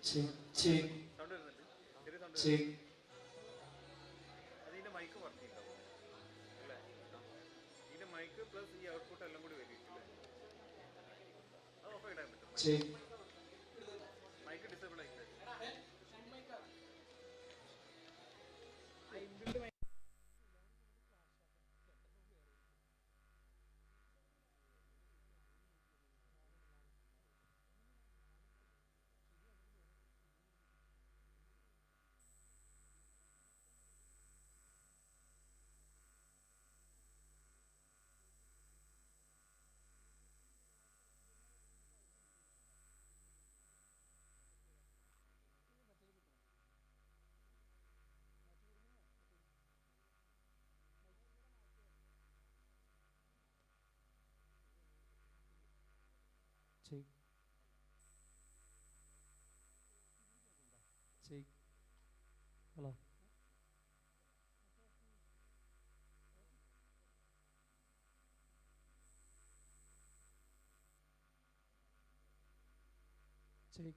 Check, check, check. Check. Check. Check. Hello. Check.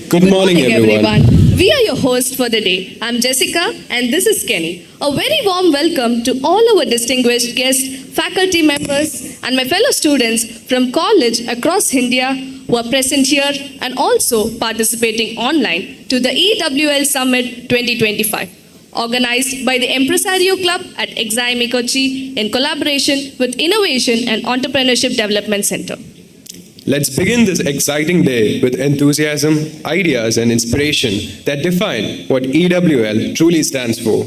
Good morning, everyone. We are your hosts for the day. I'm Jessica and this is Kenny. A very warm welcome to all our distinguished guests, faculty members, and my fellow students from college across India who are present here and also participating online to the EWL Summit 2025, organized by the Empresario Club at XIME Kochi in collaboration with Innovation and Entrepreneurship Development Center. Let's begin this exciting day with enthusiasm, ideas, and inspiration that define what EWL truly stands for.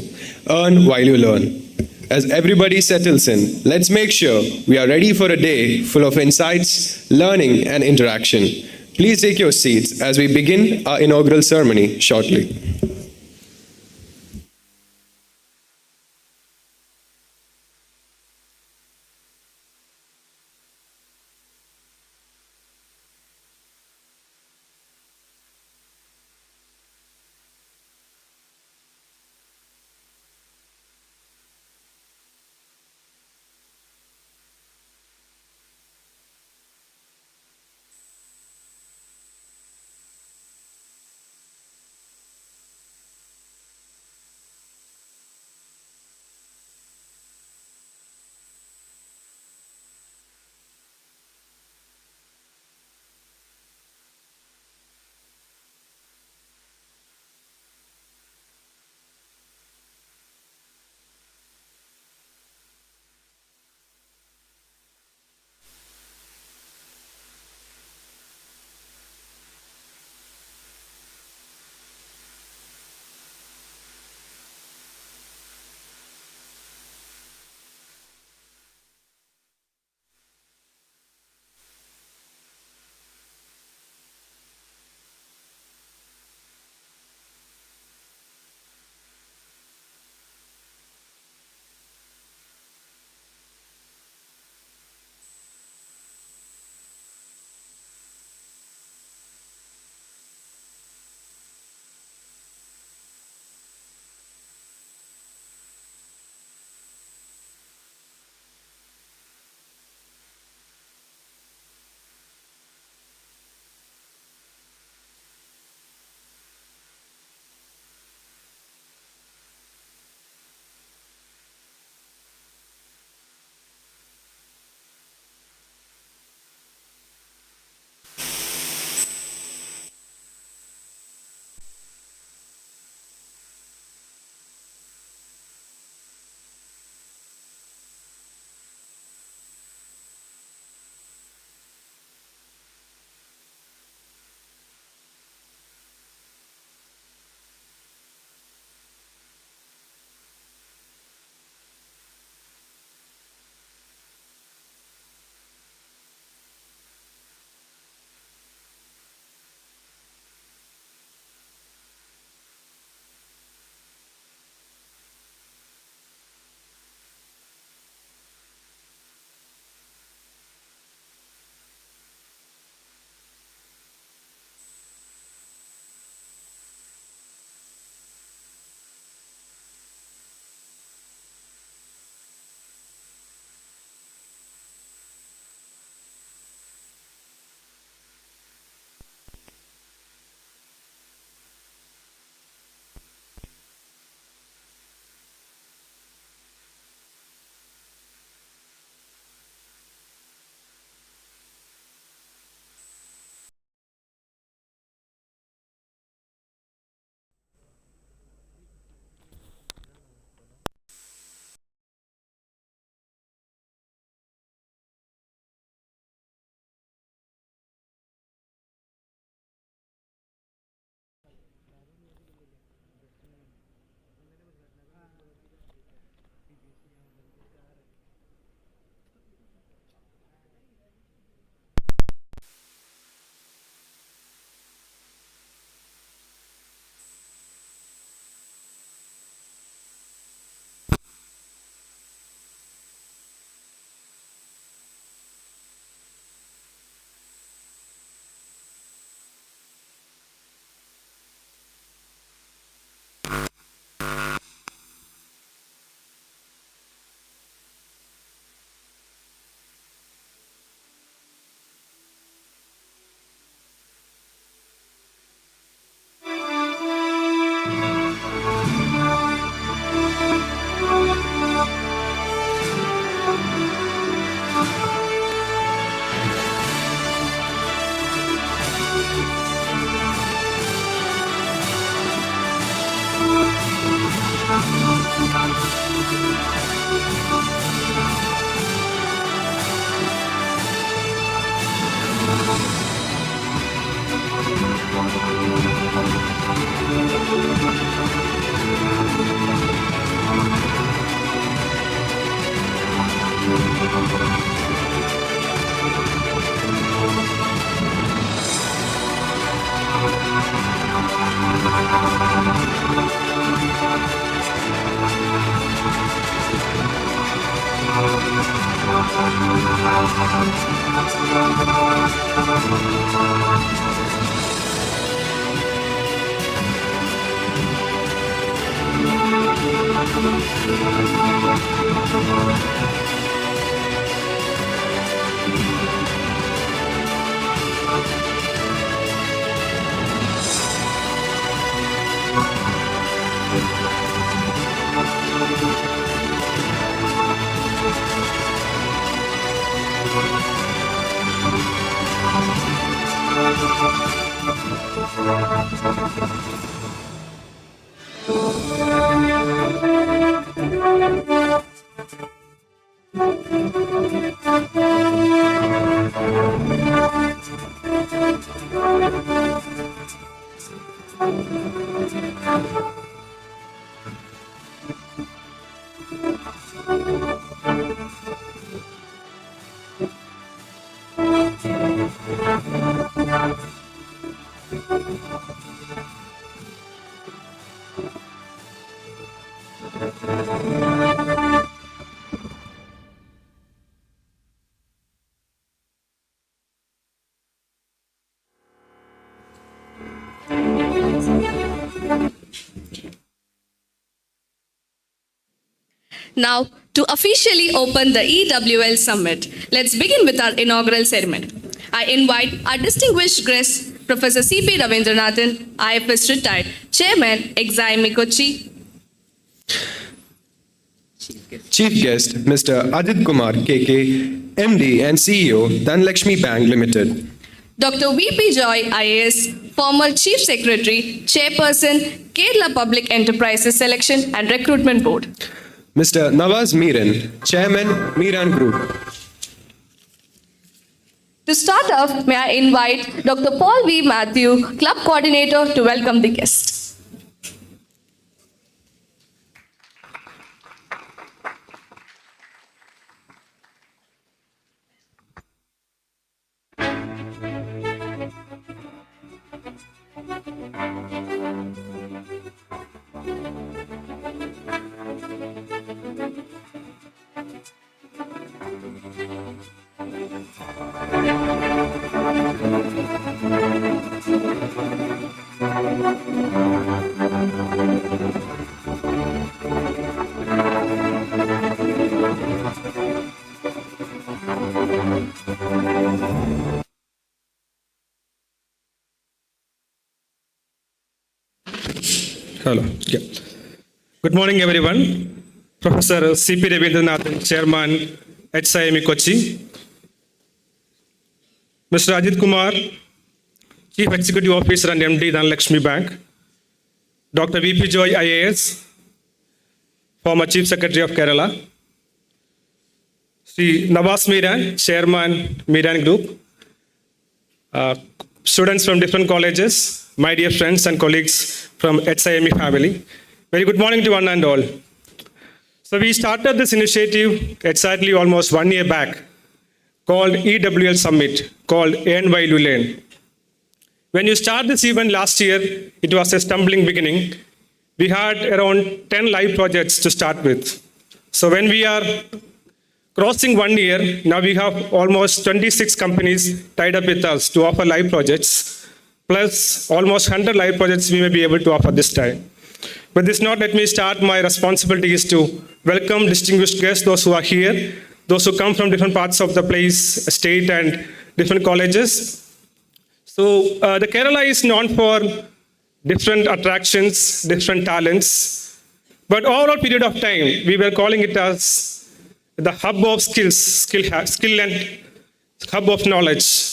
Earn while you learn. As everybody settles in, let's make sure we are ready for a day full of insights, learning, and interaction. Please take your seats as we begin our inaugural ceremony shortly. Now, to officially open the EWL Summit, let's begin with our inaugural ceremony. I invite our distinguished guest, Professor C.P. Ravindranathan, IFS retired, Chairman, XIME Kochi. Chief guest, Mr. Ajit Kumar KK, MD and CEO, Dhanlakshmi Bank Limited. Dr. V.P. Joy, IAS, former Chief Secretary, Chairperson, Kerala Public Enterprises Selection and Recruitment Board. Mr. Nawaz Meeran, Chairman, Meeran Group. To start off, may I invite Dr. Paul V. Matthew, Club Coordinator, to welcome the guest. Hello. Yeah. Good morning, everyone. Professor C.P. Ravindranathan, Chairman, XIME Kochi. Mr. Ajit Kumar, Chief Executive Officer and MD, Dhanlakshmi Bank. Dr. V.P. Joy, IAS, former Chief Secretary of Kerala. Sri Nawaz Meeran, Chairman, Meeran Group. Students from different colleges, my dear friends and colleagues from XIME family. Very good morning to one and all. So we started this initiative exactly almost 1 year back called EWL Summit, called Earn While You Learn. When you start this event last year, it was a stumbling beginning. We had around 10 live projects to start with. So when we are crossing 1 year, now we have almost 26 companies tied up with us to offer live projects, plus almost 100 live projects we may be able to offer this time. But this not let me start. My responsibility is to welcome distinguished guests, those who are here, those who come from different parts of the place, state, and different colleges. So the Kerala is known for different attractions, different talents. But over a period of time, we were calling it as the hub of skills, skill and hub of knowledge.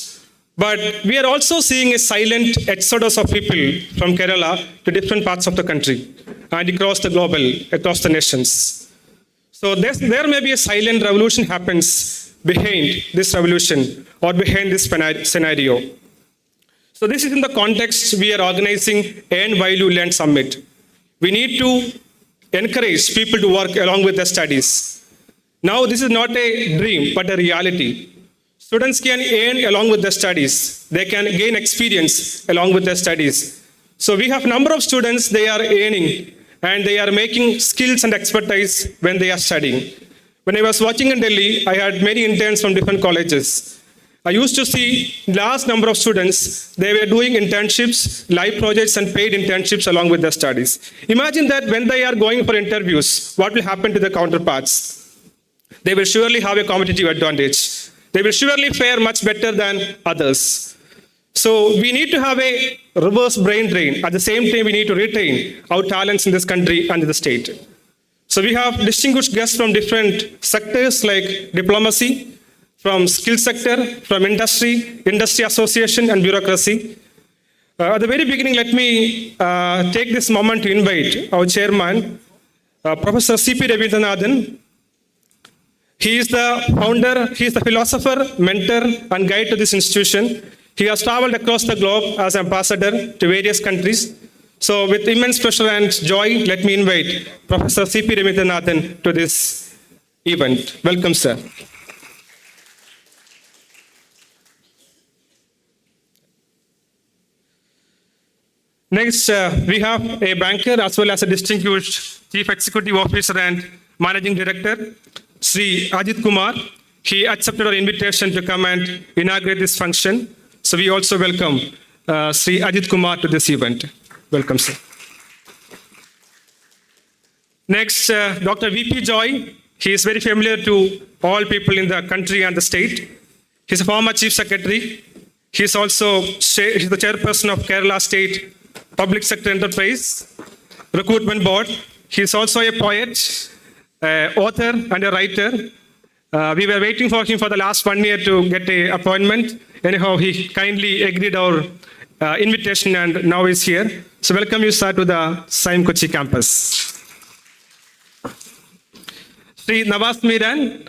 But we are also seeing a silent exodus of people from Kerala to different parts of the country and across the global, across the nations. So there may be a silent revolution happens behind this revolution or behind this scenario. So this is in the context we are organizing Earn While You Learn Summit. We need to encourage people to work along with their studies. Now this is not a dream, but a reality. Students can earn along with their studies. They can gain experience along with their studies. So we have number of students, they are earning and they are making skills and expertise when they are studying. When I was working in Delhi, I had many interns from different colleges. I used to see large number of students, they were doing internships, live projects and paid internships along with their studies. Imagine that when they are going for interviews, what will happen to the counterparts? They will surely have a competitive advantage. They will surely fare much better than others. So we need to have a reverse brain drain. At the same time, we need to retain our talents in this country and in the state. So we have distinguished guests from different sectors like diplomacy, from skill sector, from industry association and bureaucracy. At the very beginning, let me take this moment to invite our chairman, Professor C.P. Ravindranathan. He is the founder, he is the philosopher, mentor and guide to this institution. He has traveled across the globe as ambassador to various countries. So with immense pleasure and joy, let me invite Professor C.P. Ravindranathan to this event. Welcome, sir. Next, we have a banker as well as a distinguished Chief Executive Officer and Managing Director, Sri Ajit Kumar. He accepted our invitation to come and inaugurate this function. So we also welcome Sri Ajit Kumar to this event. Welcome, sir. Next, Dr. V.P. Joy. He is very familiar to all people in the country and the state. He's a former Chief Secretary. He's also the chairperson of Kerala State Public Sector Enterprise Recruitment Board. He's also a poet, author and a writer. We were waiting for him for the last 1 year to get an appointment. Anyhow, he kindly agreed our invitation and now is here. So welcome you, sir, to the XIME Kochi campus. Sri Nawaz Miran,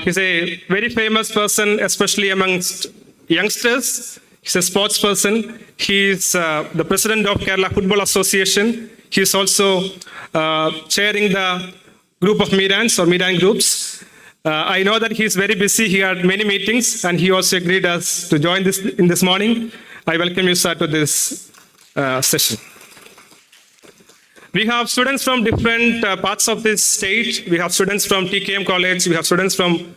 he's a very famous person, especially amongst youngsters. He's a sports person. He's the president of Kerala Football Association. He's also chairing the group of Mirans or Miran groups. I know that he's very busy. He had many meetings and he also agreed us to join this morning. I welcome you, sir, to this session. We have students from different parts of this state. We have students from TKM College. We have students from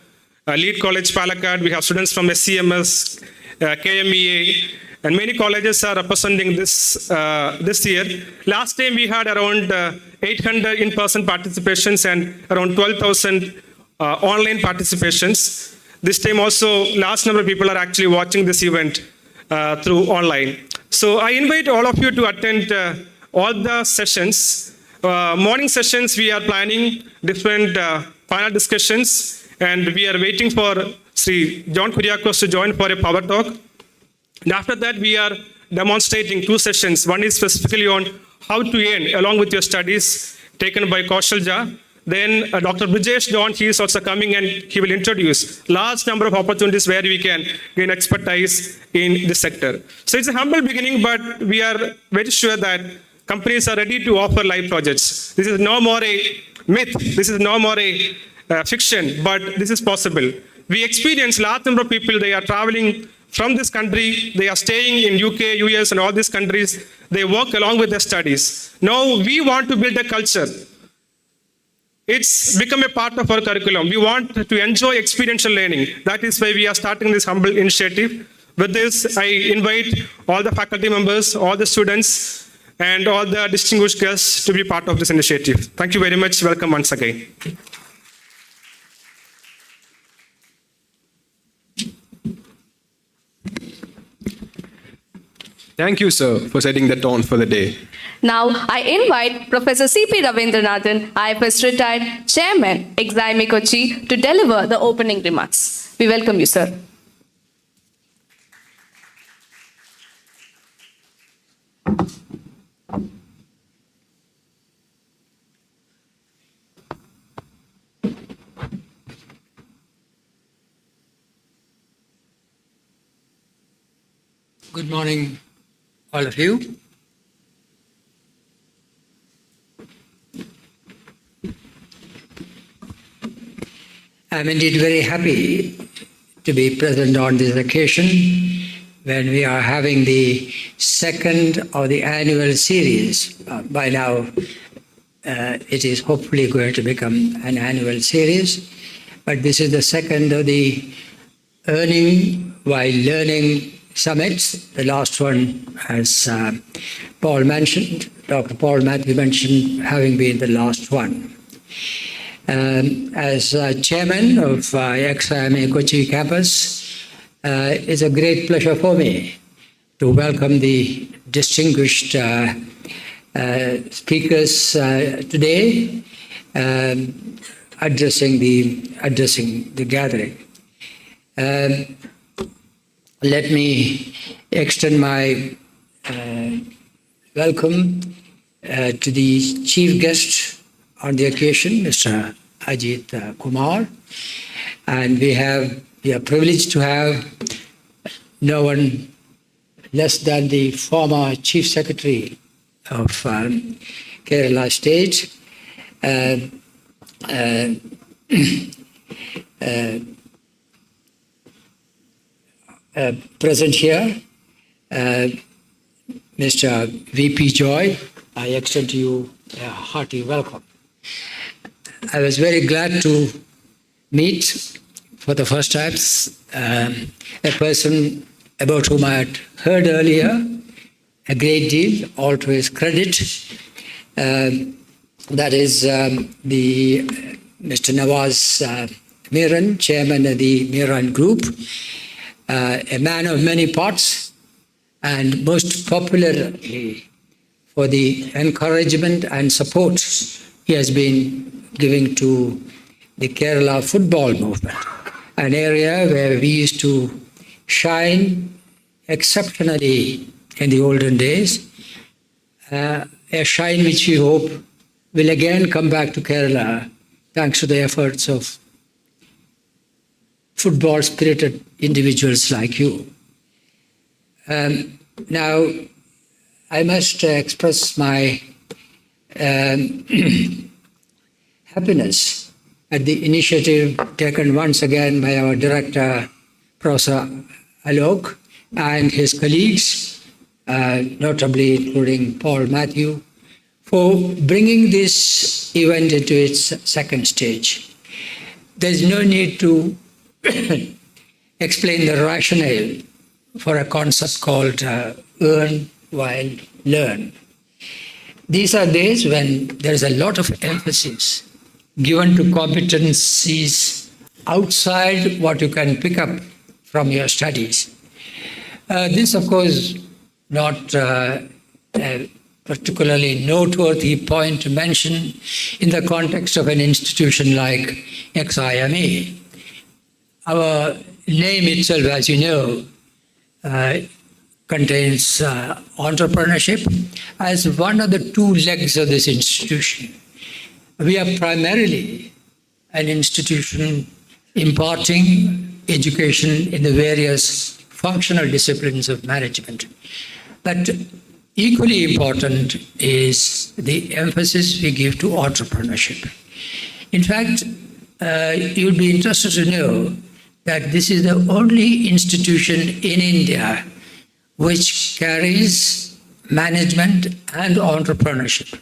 Lead College, Palakkad. We have students from SCMS, KMEA, and many colleges are representing this year. Last time we had around 800 in-person participations and around 12,000 online participations. This time also, large number of people are actually watching this event through online. So I invite all of you to attend all the sessions. Morning sessions, we are planning different panel discussions, and we are waiting for Sri John Kuriakos to join for a power talk. And after that, we are demonstrating 2 sessions. One is specifically on how to earn along with your studies, taken by Kaushalja. Then Dr. Brijesh Don, he is also coming and he will introduce large number of opportunities where we can gain expertise in this sector. So it's a humble beginning, but we are very sure that companies are ready to offer live projects. This is no more a myth. This is no more a fiction, but this is possible. We experience large number of people, they are traveling from this country, they are staying in UK, US and all these countries. They work along with their studies. Now we want to build a culture. It's become a part of our curriculum. We want to enjoy experiential learning. That is why we are starting this humble initiative. With this, I invite all the faculty members, all the students, and all the distinguished guests to be part of this initiative. Thank you very much. Welcome once again. Thank you, sir, for setting the tone for the day. Now, I invite Professor C.P. Ravindranathan, IFS retired Chairman, XIME Kochi, to deliver the opening remarks. We welcome you, sir. Good morning, all of you. I'm indeed very happy to be present on this occasion when we are having the second of the annual series. By now, it is hopefully going to become an annual series, but this is the second of the Earning while Learning summits. The last one, as Paul mentioned, Dr. Paul Matthew mentioned, having been the last one. As chairman of XIME Kochi campus, it's a great pleasure for me to welcome the distinguished speakers today, addressing the gathering. Let me extend my welcome to the chief guest on the occasion, Mr. Ajit Kumar, and we are privileged to have no one less than the former Chief Secretary of Kerala State, present here, Mr. V.P. Joy. I extend to you a hearty welcome. I was very glad to meet for the first time a person about whom I had heard earlier a great deal, all to his credit. That is the Mr. Nawaz Miran, chairman of the Miran Group, a man of many parts, and most popularly for the encouragement and support he has been giving to the Kerala football movement, an area where we used to shine exceptionally in the olden days, a shine which we hope will again come back to Kerala thanks to the efforts of football-spirited individuals like you. Now, I must express my happiness at the initiative taken once again by our director, Professor Alok, and his colleagues, notably including Paul Matthew, for bringing this event into its second stage. There's no need to explain the rationale for a concept called earn while learn. These are days when there's a lot of emphasis given to competencies outside what you can pick up from your studies. This, of course, not a particularly noteworthy point to mention in the context of an institution like XIME. Our name itself, as you know, contains entrepreneurship as one of the two legs of this institution. We are primarily an institution imparting education in the various functional disciplines of management. But equally important is the emphasis we give to entrepreneurship. In fact, you'll be interested to know that this is the only institution in India which carries management and entrepreneurship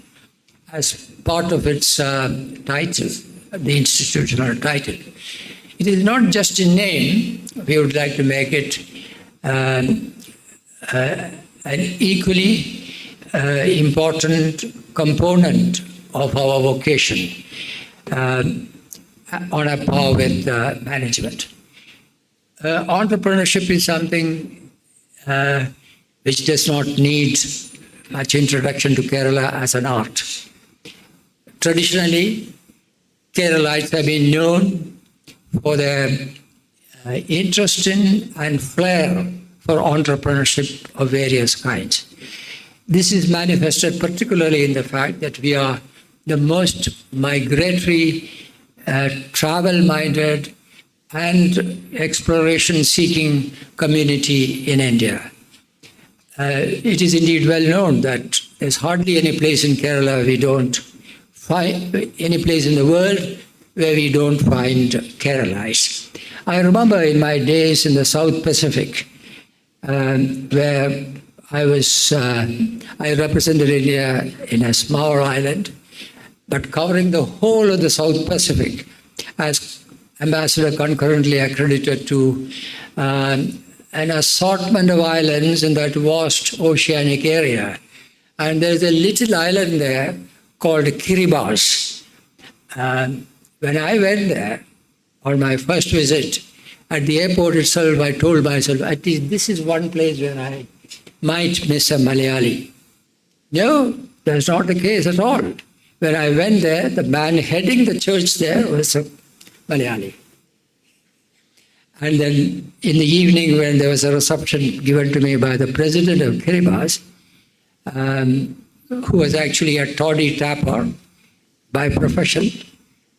as part of its title, the institutional title. It is not just in name. We would like to make it an equally important component of our vocation, on a par with management. Entrepreneurship is something which does not need much introduction to Kerala as an art. Traditionally, Keralites have been known for their interest in and flair for entrepreneurship of various kinds. This is manifested particularly in the fact that we are the most migratory, travel-minded, and exploration-seeking community in India. it is indeed well known that there's hardly any place in Kerala we don't find, any place in the world where we don't find Keralites. I remember in my days in the South Pacific, where I represented India in a small island, but covering the whole of the South Pacific as ambassador concurrently accredited to an assortment of islands in that vast oceanic area. And there's a little island there called Kiribati. When I went there on my first visit, at the airport itself, I told myself, at least this is one place where I might miss a Malayali. No, that's not the case at all. When I went there, the man heading the church there was a Malayali. And then in the evening, when there was a reception given to me by the president of Kiribati, who was actually a toddy tapper by profession,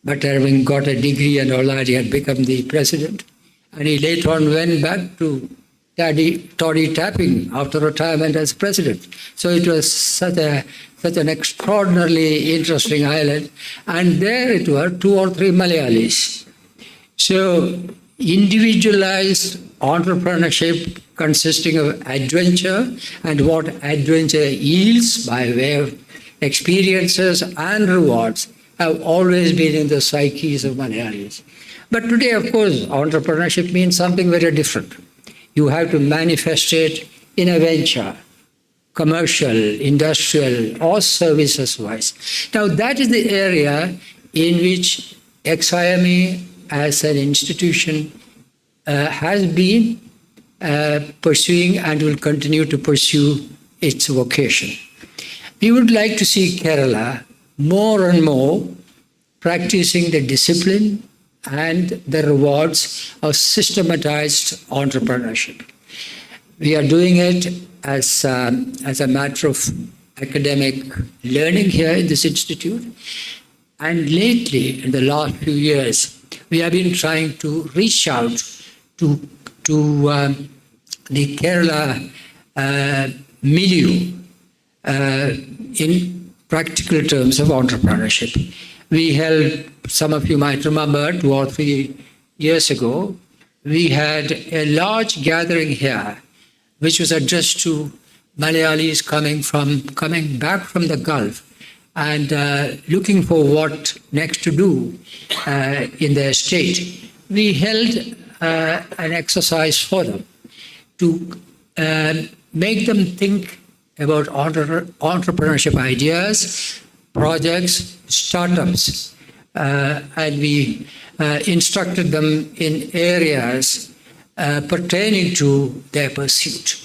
but having got a degree and all that, he had become the president. And he later on went back to toddy tapping after retirement as president. So it was such an extraordinarily interesting island. And there it were 2 or 3 Malayalis. So individualized entrepreneurship consisting of adventure and what adventure yields by way of experiences and rewards have always been in the psyches of Malayalis. But today, of course, entrepreneurship means something very different. You have to manifest it in a venture, commercial, industrial, or services-wise. Now, that is the area in which XIME as an institution has been pursuing and will continue to pursue its vocation. We would like to see Kerala more and more practicing the discipline and the rewards of systematized entrepreneurship. We are doing it as a matter of academic learning here in this institute. And lately, in the last few years, we have been trying to reach out to the Kerala milieu in practical terms of entrepreneurship. We held, some of you might remember, 2 or 3 years ago, we had a large gathering here, which was addressed to Malayalis coming back from the Gulf and looking for what next to do in their state. We held an exercise for them to make them think about entrepreneurship ideas, projects, startups, and we instructed them in areas pertaining to their pursuit.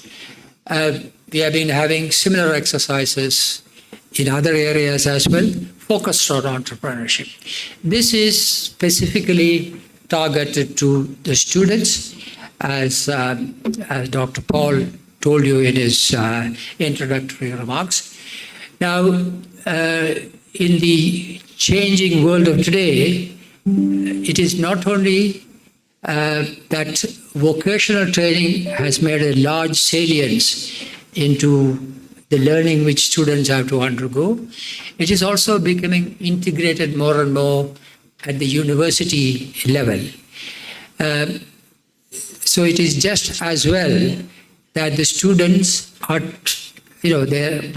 We have been having similar exercises in other areas as well, focused on entrepreneurship. This is specifically targeted to the students, as Dr. Paul told you in his introductory remarks. Now, in the changing world of today, it is not only that vocational training has made a large salience into the learning which students have to undergo, it is also becoming integrated more and more at the university level. So it is just as well that the students are, the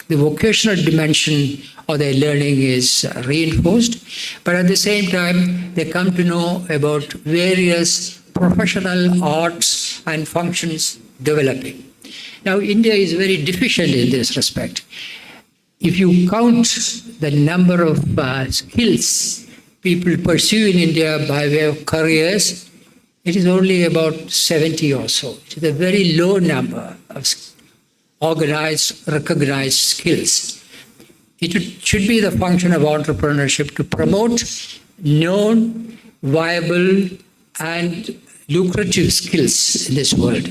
vocational dimension of their learning is reinforced, but at the same time, they come to know about various professional arts and functions developing. Now, India is very deficient in this respect. If you count the number of skills people pursue in India by way of careers, it is only about 70 or so. It is a very low number of organized, recognized skills. It should be the function of entrepreneurship to promote known, viable, and lucrative skills in this world.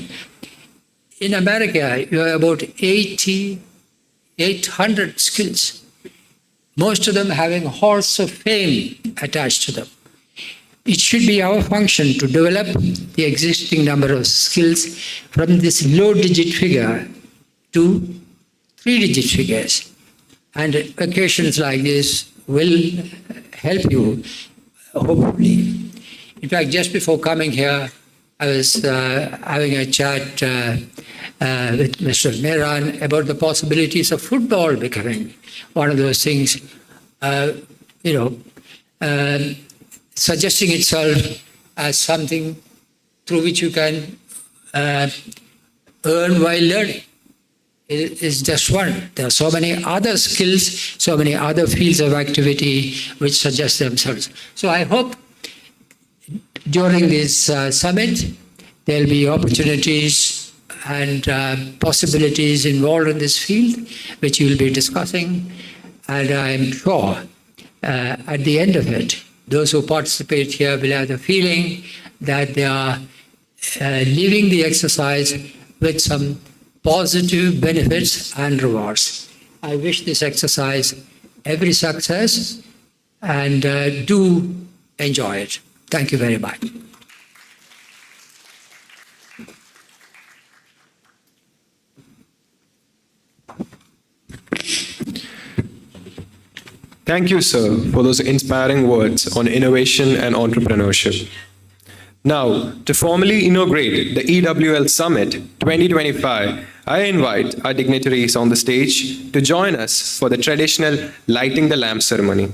In America, you have about 800 skills, most of them having halls of fame attached to them. It should be our function to develop the existing number of skills from this low-digit figure to three-digit figures. And occasions like this will help you, hopefully. In fact, just before coming here, I was having a chat with Mr. Meran about the possibilities of football becoming one of those things, suggesting itself as something through which you can earn while learning. Is just one. There are so many other skills, so many other fields of activity which suggest themselves. So I hope during this summit, there will be opportunities and possibilities involved in this field, which you will be discussing. And I'm sure at the end of it, those who participate here will have the feeling that they are leaving the exercise with some positive benefits and rewards. I wish this exercise every success and do enjoy it. Thank you very much. Thank you, sir, for those inspiring words on innovation and entrepreneurship. Now, to formally inaugurate the EWL Summit 2025, I invite our dignitaries on the stage to join us for the traditional lighting the lamp ceremony.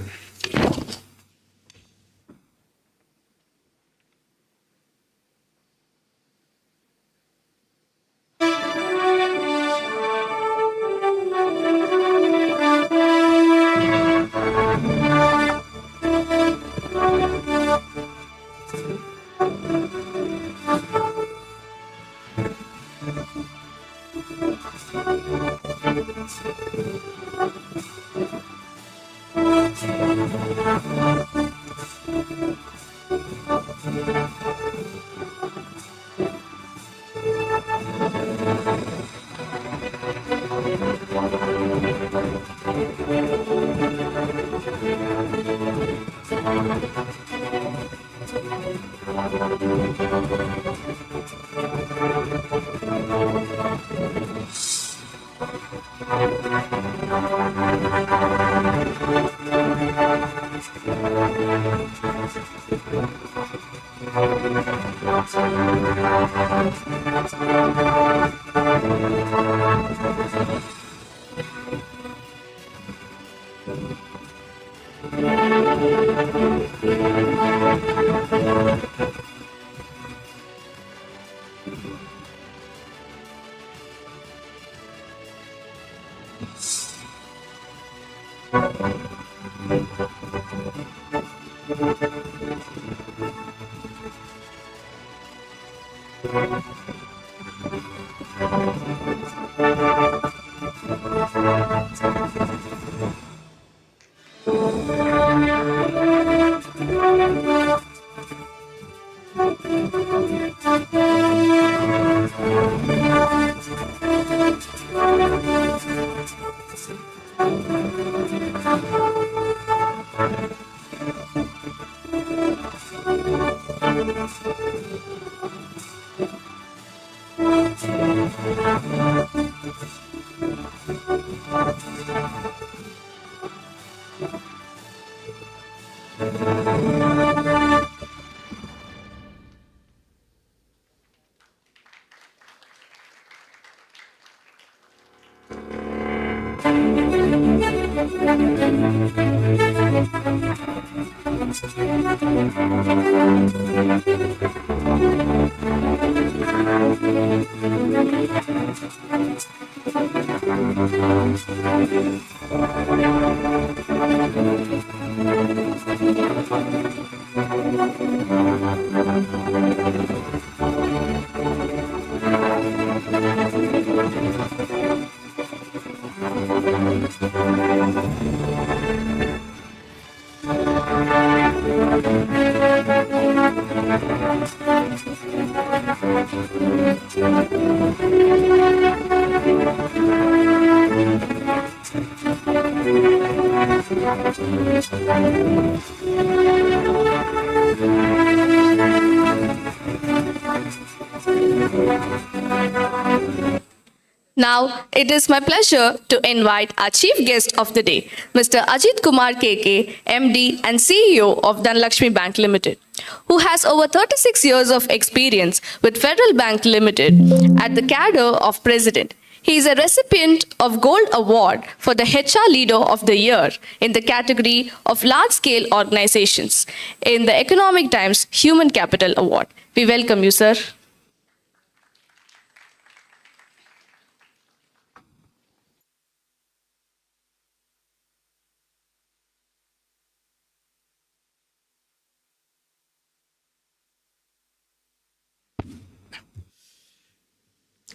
Now, it is my pleasure to invite our chief guest of the day, Mr. Ajit Kumar KK, MD and CEO of Dhanlaxmi Bank Limited, who has over 36 years of experience with Federal Bank Limited at the cadre of President. He is a recipient of Gold Award for the HR Leader of the Year in the category of large-scale organizations in the Economic Times Human Capital Award. We welcome you, sir.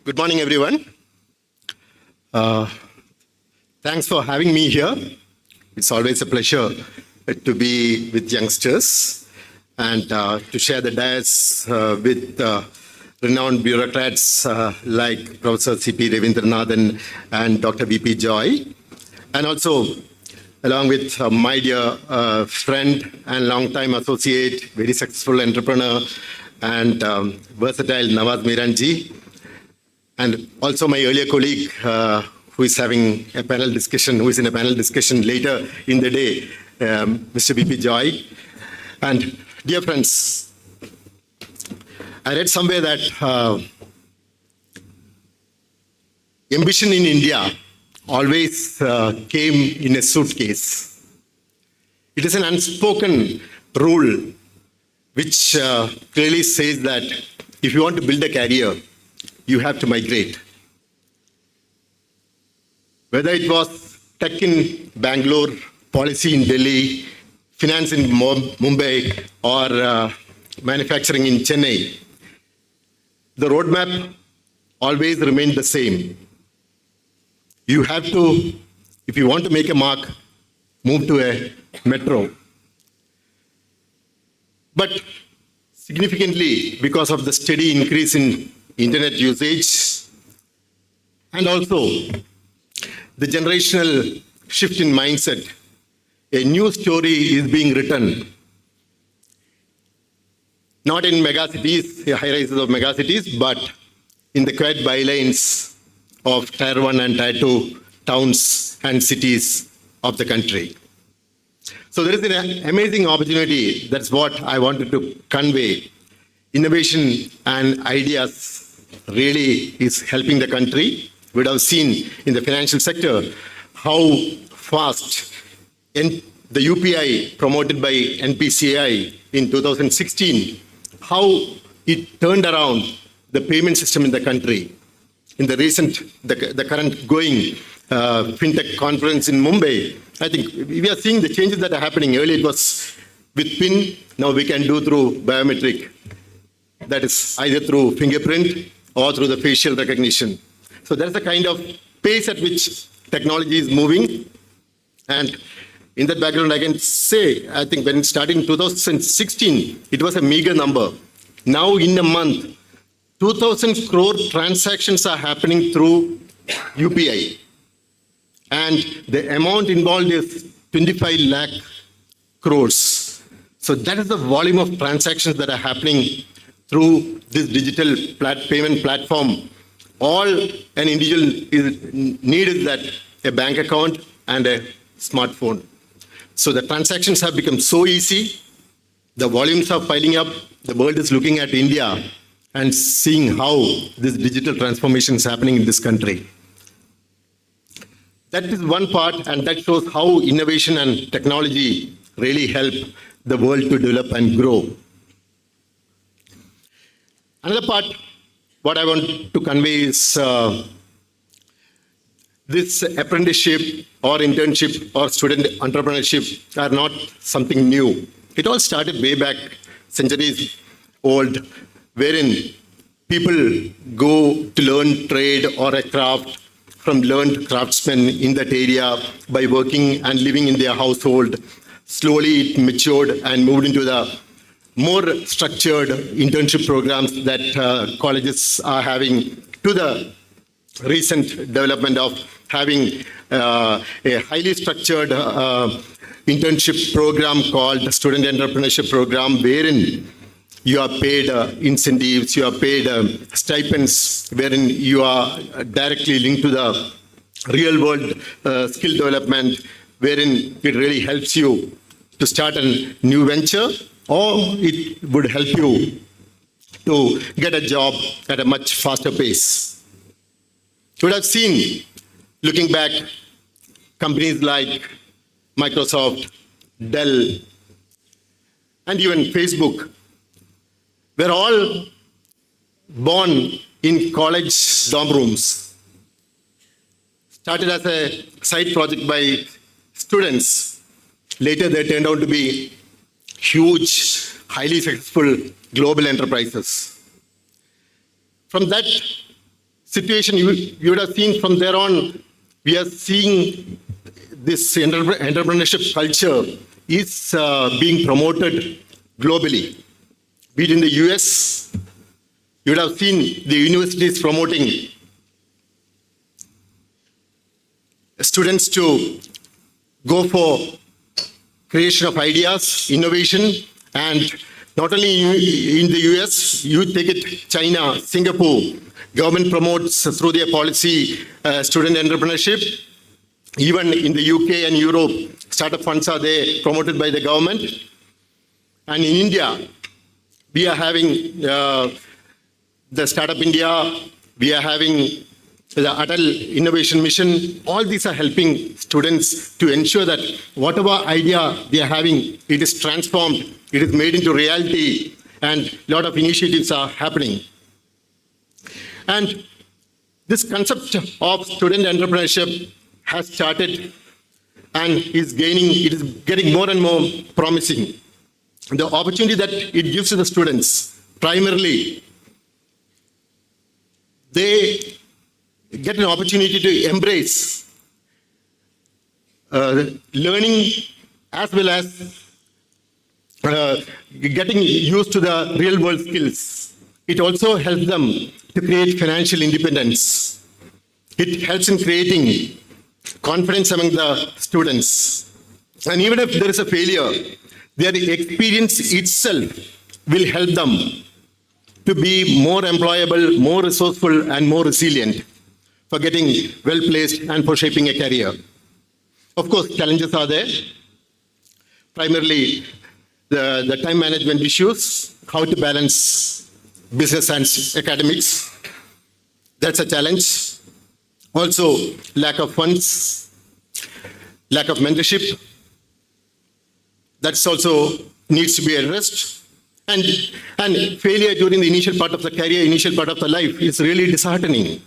Good morning, everyone. Thanks for having me here. It's always a pleasure to be with youngsters and to share the dais with renowned bureaucrats like Professor C.P. Ravindranathan and Dr. V.P. Joy, and also along with my dear friend and longtime associate, very successful entrepreneur and versatile Nawaz Miranji, and also my earlier colleague who is having a panel discussion, who is in a panel discussion later in the day, Mr. V.P. Joy. And dear friends, I read somewhere that ambition in India always came in a suitcase. It is an unspoken rule which clearly says that if you want to build a career, you have to migrate. Whether it was tech in Bangalore, policy in Delhi, finance in Mumbai, or manufacturing in Chennai, the roadmap always remained the same. You have to, if you want to make a mark, move to a metro. But significantly, because of the steady increase in internet usage, and also the generational shift in mindset, a new story is being written. Not in megacities, high-rises of megacities, but in the quiet bylines of Tier 1 and Tier 2 towns and cities of the country. So there is an amazing opportunity. That's what I wanted to convey. Innovation and ideas really is helping the country. We would have seen in the financial sector how fast the UPI promoted by NPCI in 2016, how it turned around the payment system in the country. In the recent, the current going FinTech conference in Mumbai, I think we are seeing the changes that are happening. Earlier it was with PIN, now we can do through biometric. That is either through fingerprint or through the facial recognition. So that's the kind of pace at which technology is moving. And in that background, I can say, I think when it started in 2016, it was a meager number. Now in a month, 2,000 crore transactions are happening through UPI. And the amount involved is 25 lakh crores. So that is the volume of transactions that are happening through this digital payment platform. All an individual needs is that a bank account and a smartphone. So the transactions have become so easy. The volumes are piling up. The world is looking at India and seeing how this digital transformation is happening in this country. That is one part, and that shows how innovation and technology really help the world to develop and grow. Another part, what I want to convey is this apprenticeship or internship or student entrepreneurship are not something new. It all started way back, centuries old, wherein people go to learn trade or a craft from learned craftsmen in that area by working and living in their household. Slowly it matured and moved into the more structured internship programs that colleges are having, to the recent development of having a highly structured internship program called Student Entrepreneurship Program, wherein you are paid incentives, you are paid stipends, wherein you are directly linked to the real world skill development, wherein it really helps you to start a new venture, or it would help you to get a job at a much faster pace. You would have seen, looking back, companies like Microsoft, Dell, and even Facebook were all born in college dorm rooms. Started as a side project by students. Later, they turned out to be huge, highly successful global enterprises. From that situation, you would have seen from there on, we are seeing this entrepreneurship culture is being promoted globally. Be it in the US, you would have seen the universities promoting students to go for creation of ideas, innovation, and not only in the US, you take it China, Singapore, government promotes through their policy student entrepreneurship. Even in the UK and Europe, startup funds are there promoted by the government. And in India, we are having the Startup India, we are having the Atal Innovation Mission. All these are helping students to ensure that whatever idea they are having, it is transformed, it is made into reality, and a lot of initiatives are happening. And this concept of student entrepreneurship has started and is getting more and more promising. The opportunity that it gives to the students, primarily, they get an opportunity to embrace learning as well as getting used to the real world skills. It also helps them to create financial independence. It helps in creating confidence among the students. And even if there is a failure, their experience itself will help them to be more employable, more resourceful, and more resilient for getting well placed and for shaping a career. Of course, challenges are there. Primarily, the time management issues, how to balance business and academics. That's a challenge. Also, lack of funds, lack of mentorship. That's also needs to be addressed. And failure during the initial part of the career, initial part of the life is really disheartening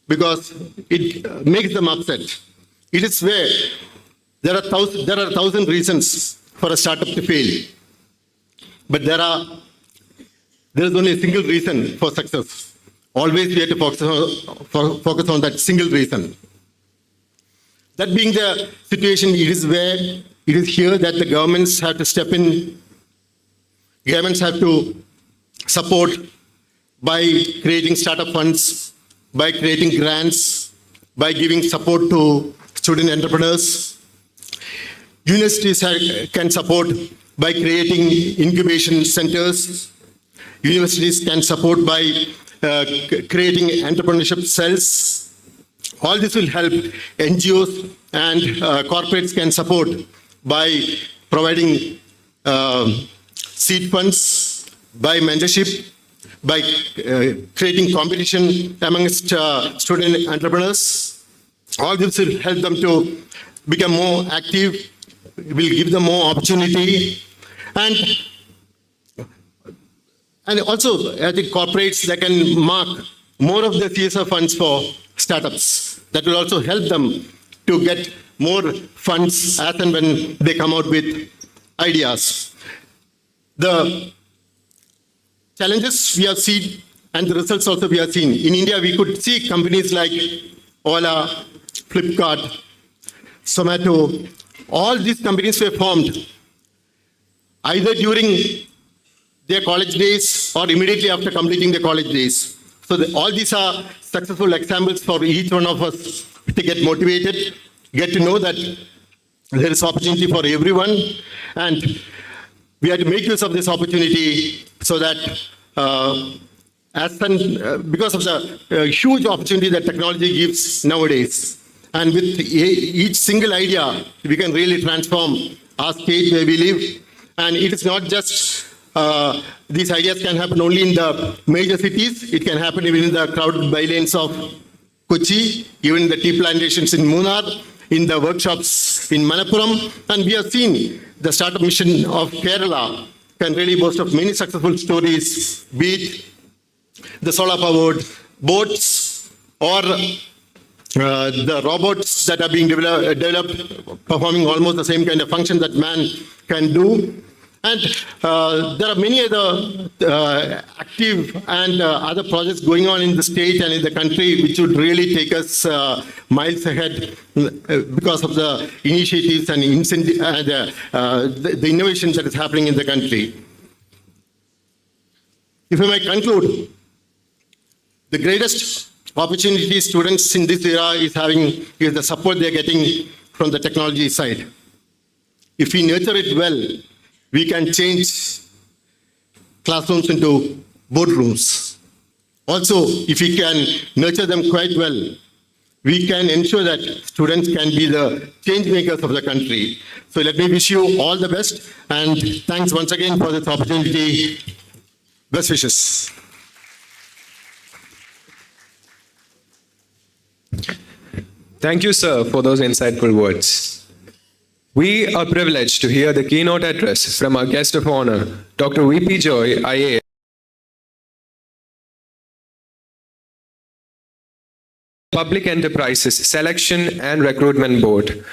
because it makes them upset. It is where there are 1,000 reasons for a startup to fail, but there is only a single reason for success. Always we have to focus on that single reason. That being the situation, it is here that the governments have to step in. Governments have to support by creating startup funds, by creating grants, by giving support to student entrepreneurs. Universities can support by creating incubation centers. Universities can support by creating entrepreneurship cells. All this will help. NGOs and corporates can support by providing seed funds, by mentorship, by creating competition amongst student entrepreneurs. All this will help them to become more active, will give them more opportunity, and also I think corporates that can mark more of the CSR funds for startups. That will also help them to get more funds as and when they come out with ideas. The challenges we have seen and the results also we have seen. In India, we could see companies like Ola, Flipkart, Zomato, all these companies were formed either during their college days or immediately after completing their college days. So all these are successful examples for each one of us to get motivated, get to know that there is opportunity for everyone, and we have to make use of this opportunity so that because of the huge opportunity that technology gives nowadays, and with each single idea, we can really transform our state where we live. And it is not just these ideas can happen only in the major cities. It can happen even in the crowded bylanes of Kochi, even the tea plantations in Munnar, in the workshops in Malappuram. And we have seen the startup mission of Kerala can really boast of many successful stories, be it the solar-powered boats or the robots that are being developed, performing almost the same kind of function that man can do. And there are many other active and other projects going on in the state and in the country which would really take us miles ahead because of the initiatives and the innovations that is happening in the country. If I might conclude, the greatest opportunity students in this era is the support they are getting from the technology side. If we nurture it well, we can change classrooms into boardrooms. Also, if we can nurture them quite well, we can ensure that students can be the change makers of the country. So let me wish you all the best, and thanks once again for this opportunity. Best wishes. Thank you, sir, for those insightful words. We are privileged to hear the keynote address from our guest of honor, Dr. V.P. Joy, IAS. Public Enterprises Selection and Recruitment Board.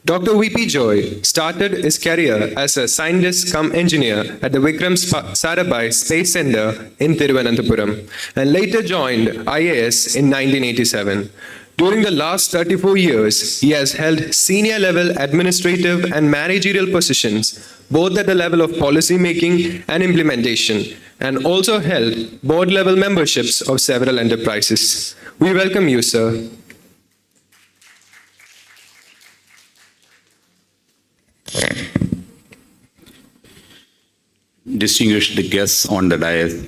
Dr. V.P. Joy started his career as a scientist cum engineer at the Vikram Sarabhai Space Center in Thiruvananthapuram and later joined IAS in 1987. During the last 34 years, he has held senior-level administrative and managerial positions, both at the level of policy making and implementation, and also held board-level memberships of several enterprises. We welcome you, sir. Distinguished guests on the dais,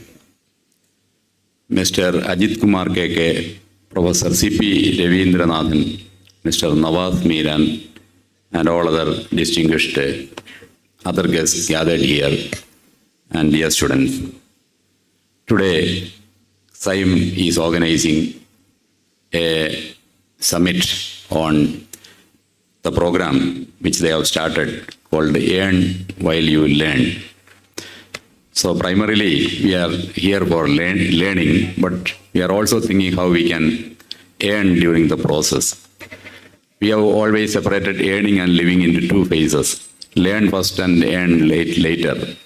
Mr. Ajit Kumar KK, Professor C.P. Ravindranathan, Mr. Nawaz Meeran, and all other distinguished other guests gathered here, and dear students. Today, XIME is organizing a summit on the program which they have started called Earn While You Learn. So primarily, we are here for learning, but we are also thinking how we can earn during the process. We have always separated earning and living into two phases. Learn first and earn later.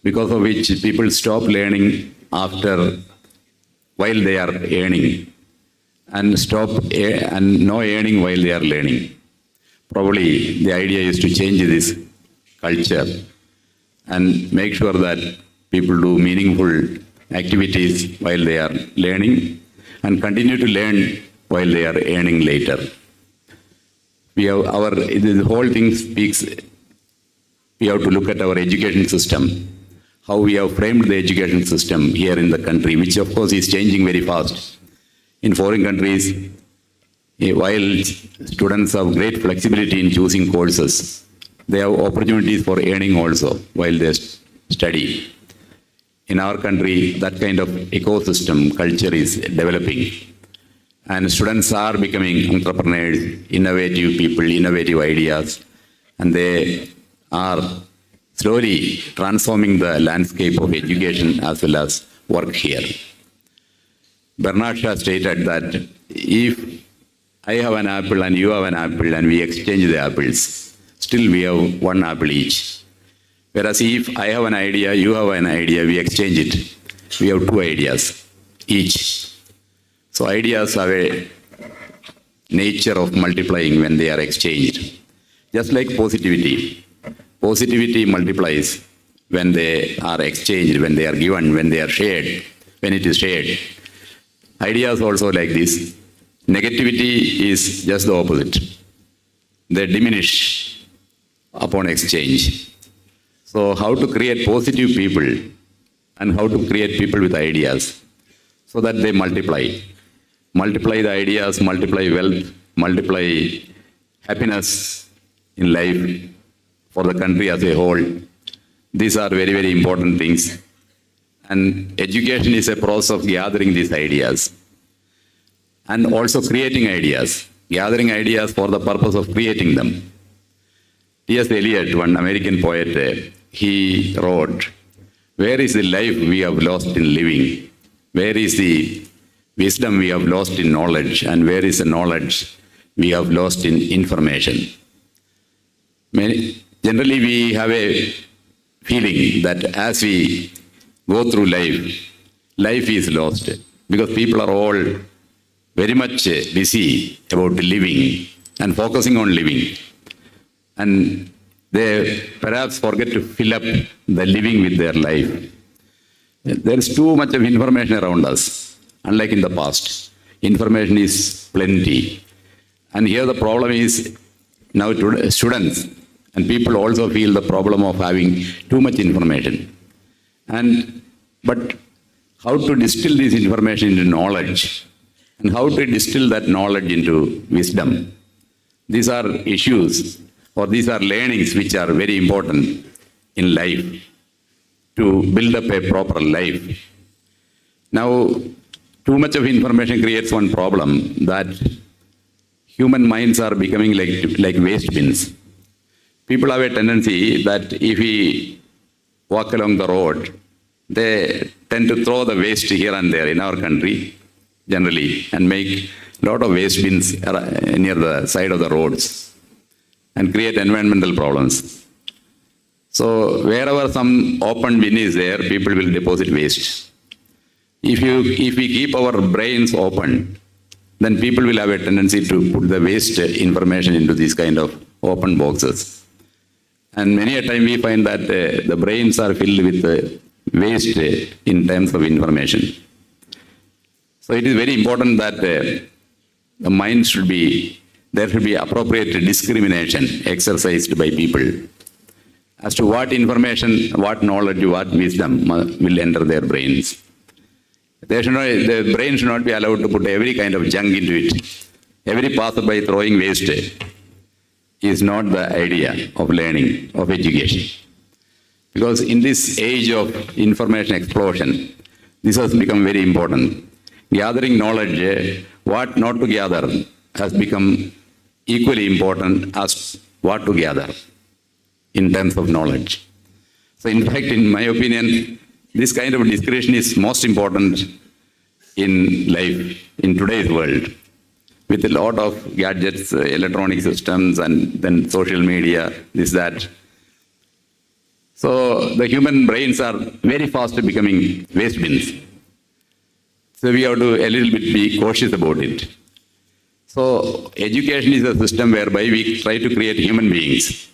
Because of which people stop learning while they are earning and no earning while they are learning. Probably the idea is to change this culture and make sure that people do meaningful activities while they are learning and continue to learn while they are earning later. The whole thing speaks, we have to look at our education system, how we have framed the education system here in the country, which of course is changing very fast. In foreign countries, while students have great flexibility in choosing courses, they have opportunities for earning also while they study. In our country, that kind of ecosystem culture is developing. And students are becoming entrepreneurs, innovative people, innovative ideas, and they are slowly transforming the landscape of education as well as work here. Bernard Shaw stated that if I have an apple and you have an apple and we exchange the apples, still we have one apple each. Whereas if I have an idea, you have an idea, we exchange it. We have two ideas each. So ideas have a nature of multiplying when they are exchanged. Just like positivity. Positivity multiplies when they are exchanged, when they are given, when they are shared, when it is shared. Ideas also like this. Negativity is just the opposite. They diminish upon exchange. So how to create positive people and how to create people with ideas so that they multiply. Multiply the ideas, multiply wealth, multiply happiness in life for the country as a whole. These are very, very important things. And education is a process of gathering these ideas and also creating ideas, gathering ideas for the purpose of creating them. T.S. Eliot, one American poet, he wrote, "Where is the life we have lost in living? Where is the wisdom we have lost in knowledge? And where is the knowledge we have lost in information?" Generally, we have a feeling that as we go through life, life is lost because people are all very much busy about living and focusing on living. And they perhaps forget to fill up the living with their life. There is too much of information around us, unlike in the past. Information is plenty. And here the problem is now students and people also feel the problem of having too much information. But how to distill this information into knowledge and how to distill that knowledge into wisdom. These are issues or these are learnings which are very important in life to build up a proper life. Now, too much of information creates one problem, that human minds are becoming like waste bins. People have a tendency that if we walk along the road, they tend to throw the waste here and there in our country, generally, and make a lot of waste bins near the side of the roads and create environmental problems. So wherever some open bin is there, people will deposit waste. If we keep our brains open, then people will have a tendency to put the waste information into these kind of open boxes. And many a time we find that the brains are filled with waste in terms of information. So it is very important that the mind there should be appropriate discrimination exercised by people as to what information, what knowledge, what wisdom will enter their brains. The brain should not be allowed to put every kind of junk into it. Every passerby throwing waste is not the idea of learning, of education. Because in this age of information explosion, this has become very important. Gathering knowledge, what not to gather, has become equally important as what to gather in terms of knowledge. So in fact, in my opinion, this kind of discretion is most important in life, in today's world, with a lot of gadgets, electronic systems, and then social media, this, that. So the human brains are very fast becoming waste bins. So we have to a little bit be cautious about it. So education is a system whereby we try to create human beings.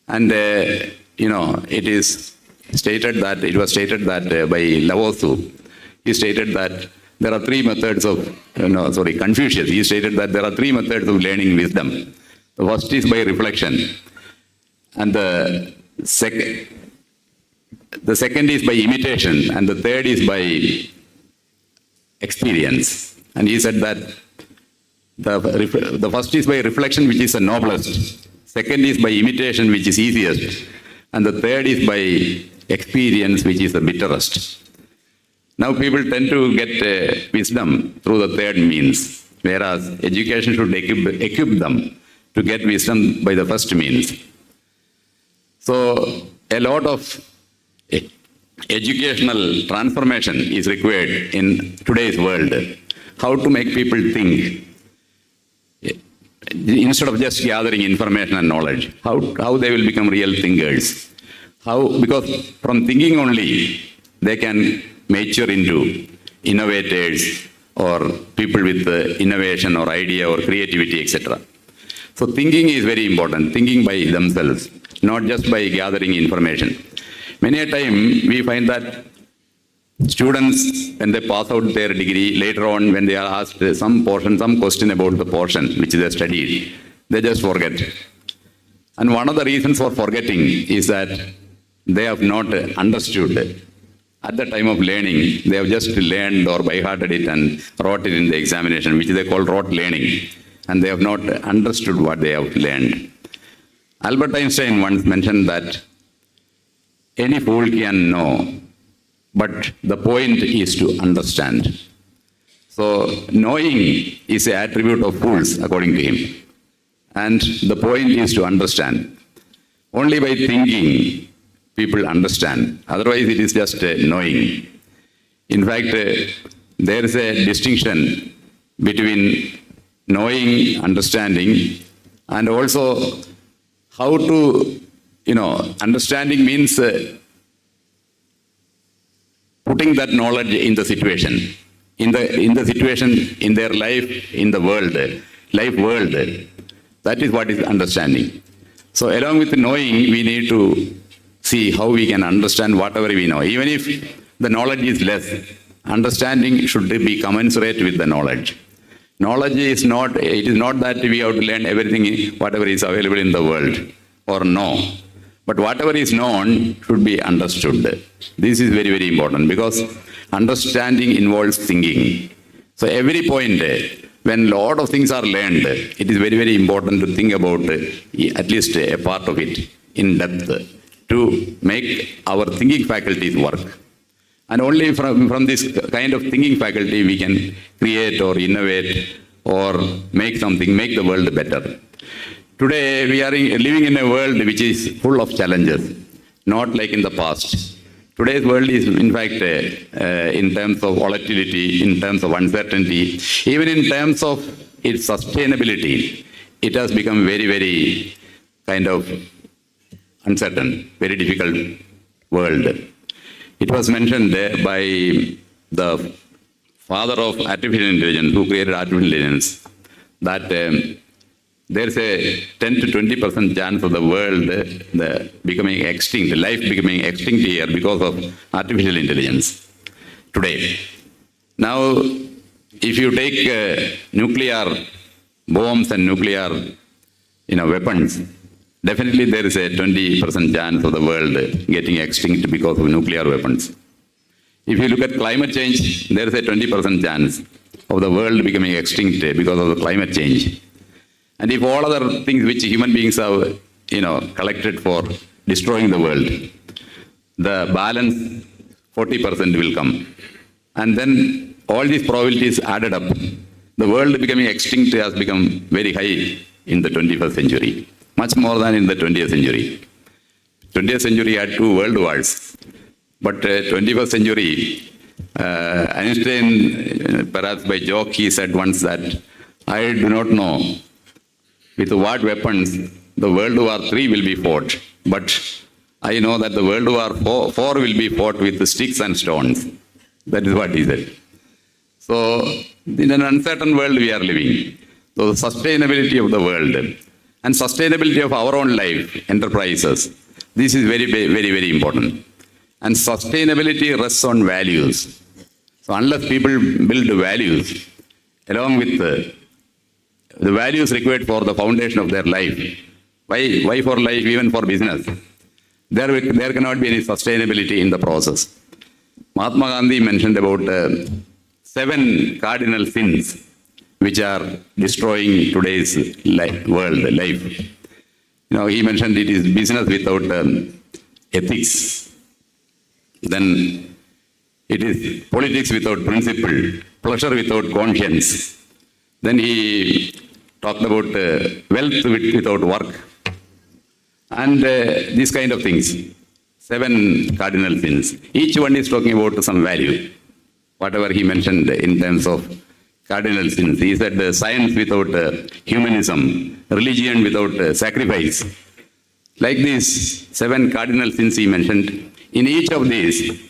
And, it was stated that by Lao Tzu, he stated that there are three methods of, Confucius, he stated that there are three methods of learning wisdom. The first is by reflection. And the second is by imitation. And the third is by experience. And he said that the first is by reflection, which is the noblest. Second is by imitation, which is easiest. And the third is by experience, which is the bitterest. Now people tend to get wisdom through the third means, whereas education should equip them to get wisdom by the first means. So a lot of educational transformation is required in today's world. How to make people think instead of just gathering information and knowledge. How they will become real thinkers. Because from thinking only, they can mature into innovators or people with innovation or idea or creativity, etc. So thinking is very important, thinking by themselves, not just by gathering information. Many a time we find that students, when they pass out their degree, later on when they are asked some question about the portion which they studied, they just forget. And one of the reasons for forgetting is that they have not understood. At the time of learning, they have just learned or by-hearted it and wrote it in the examination, which they call rote learning, and they have not understood what they have learned. Albert Einstein once mentioned that any fool can know, but the point is to understand. So knowing is an attribute of fools, according to him. And the point is to understand. Only by thinking, people understand. Otherwise, it is just knowing. In fact, there is a distinction between knowing, understanding, and also how to, understanding means putting that knowledge in the situation. In the situation, in their life, in the world, life world. That is what is understanding. So along with knowing, we need to see how we can understand whatever we know. Even if the knowledge is less, understanding should be commensurate with the knowledge. Knowledge is not that we have to learn everything, whatever is available in the world, or know. But whatever is known should be understood. This is very, very important because understanding involves thinking. So every point, when a lot of things are learned, it is very, very important to think about at least a part of it in depth to make our thinking faculties work. And only from this kind of thinking faculty we can create or innovate or make the world better. Today we are living in a world which is full of challenges, not like in the past. Today's world is, in fact, in terms of volatility, in terms of uncertainty, even in terms of its sustainability, it has become very, very kind of uncertain, very difficult world. It was mentioned by the father of artificial intelligence, who created artificial intelligence, that there's a 10 to 20% chance of the world becoming extinct, life becoming extinct here because of artificial intelligence today. Now, if you take nuclear bombs and nuclear weapons, definitely there is a 20% chance of the world getting extinct because of nuclear weapons. If you look at climate change, there is a 20% chance of the world becoming extinct because of the climate change. And if all other things which human beings have, collected for destroying the world, the balance 40% will come. And then all these probabilities added up, the world becoming extinct has become very high in the 21st century, much more than in the 20th century. 20th century had 2 world wars, but 21st century, Einstein, perhaps by joke, he said once that, I do not know with what weapons the World War III will be fought, but I know that the World War IV will be fought with sticks and stones. That is what he said. So, in an uncertain world we are living. So, the sustainability of the world and sustainability of our own life, enterprises, this is very, very, very important. And sustainability rests on values. So, unless people build values along with the values required for the foundation of their life, why for life, even for business, there cannot be any sustainability in the process. Mahatma Gandhi mentioned about 7 cardinal sins which are destroying today's world, life. He mentioned it is business without ethics. Then it is politics without principle, pleasure without conscience. Then he talked about wealth without work. And these kind of things. 7 cardinal sins. Each one is talking about some value. Whatever he mentioned in terms of cardinal sins. He said science without humanism, religion without sacrifice. Like these 7 cardinal sins he mentioned, in each of these,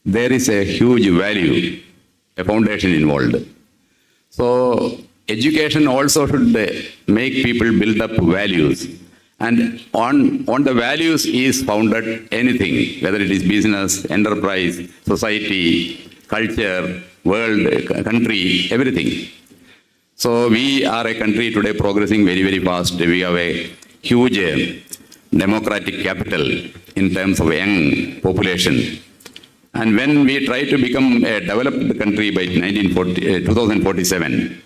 there is a huge value, a foundation involved. So, education also should make people build up values. And on the values is founded anything, whether it is business, enterprise, society, culture, world, country, everything. So we are a country today progressing very, very fast. We have a huge democratic capital in terms of young population. And when we try to become a developed country by 2047,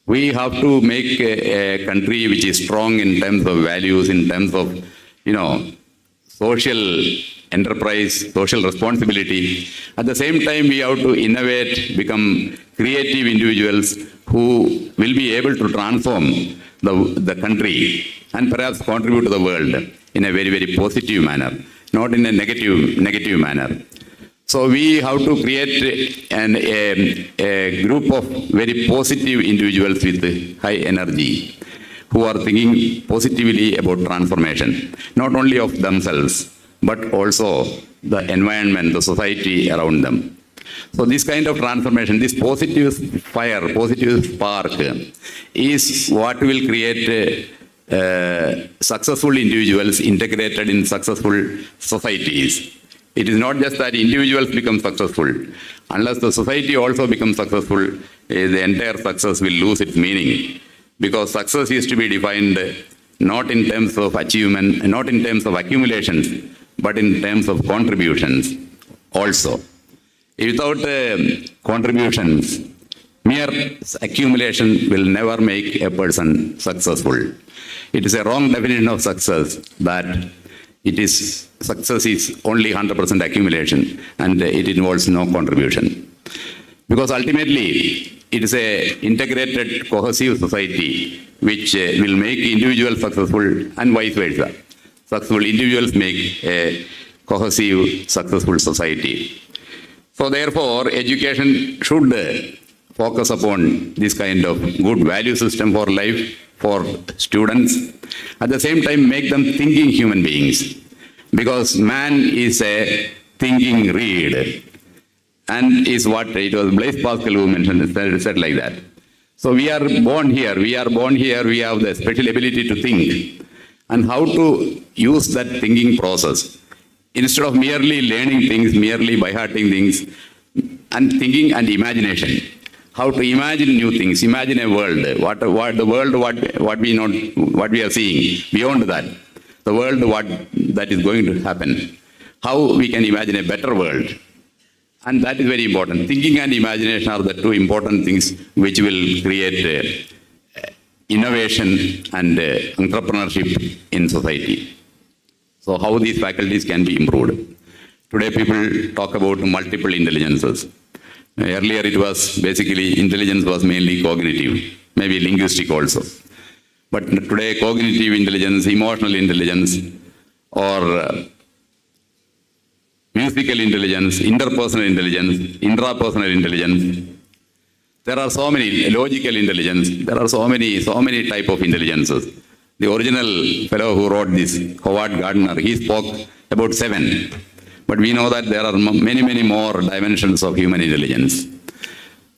we have to make a country which is strong in terms of values, in terms of, social enterprise, social responsibility. At the same time, we have to innovate, become creative individuals who will be able to transform the country and perhaps contribute to the world in a very, very positive manner, not in a negative manner. So we have to create a group of very positive individuals with high energy who are thinking positively about transformation, not only of themselves, but also the environment, the society around them. So this kind of transformation, this positive fire, positive spark is what will create successful individuals integrated in successful societies. It is not just that individuals become successful. Unless the society also becomes successful, the entire success will lose its meaning. Because success is to be defined not in terms of achievement, not in terms of accumulations, but in terms of contributions also. Without contributions, mere accumulation will never make a person successful. It is a wrong definition of success that success is only 100% accumulation and it involves no contribution. Because ultimately, it is an integrated, cohesive society which will make individuals successful and vice versa. Successful individuals make a cohesive, successful society. So therefore, education should focus upon this kind of good value system for life, for students. At the same time, make them thinking human beings. Because man is a thinking reed. And is what it was Blaise Pascal who mentioned, said like that. So we are born here, we have the special ability to think. And how to use that thinking process. Instead of merely learning things, merely by hearting things, and thinking and imagination. How to imagine new things, imagine a world, what we are seeing, beyond that. The world, that is going to happen. How we can imagine a better world. And that is very important. Thinking and imagination are the two important things which will create innovation and entrepreneurship in society. So how these faculties can be improved. Today people talk about multiple intelligences. Earlier it was basically intelligence was mainly cognitive, maybe linguistic also. But today cognitive intelligence, emotional intelligence, or musical intelligence, interpersonal intelligence, intrapersonal intelligence. There are so many, logical intelligence, there are so many type of intelligences. The original fellow who wrote this, Howard Gardner, he spoke about 7. But we know that there are many more dimensions of human intelligence.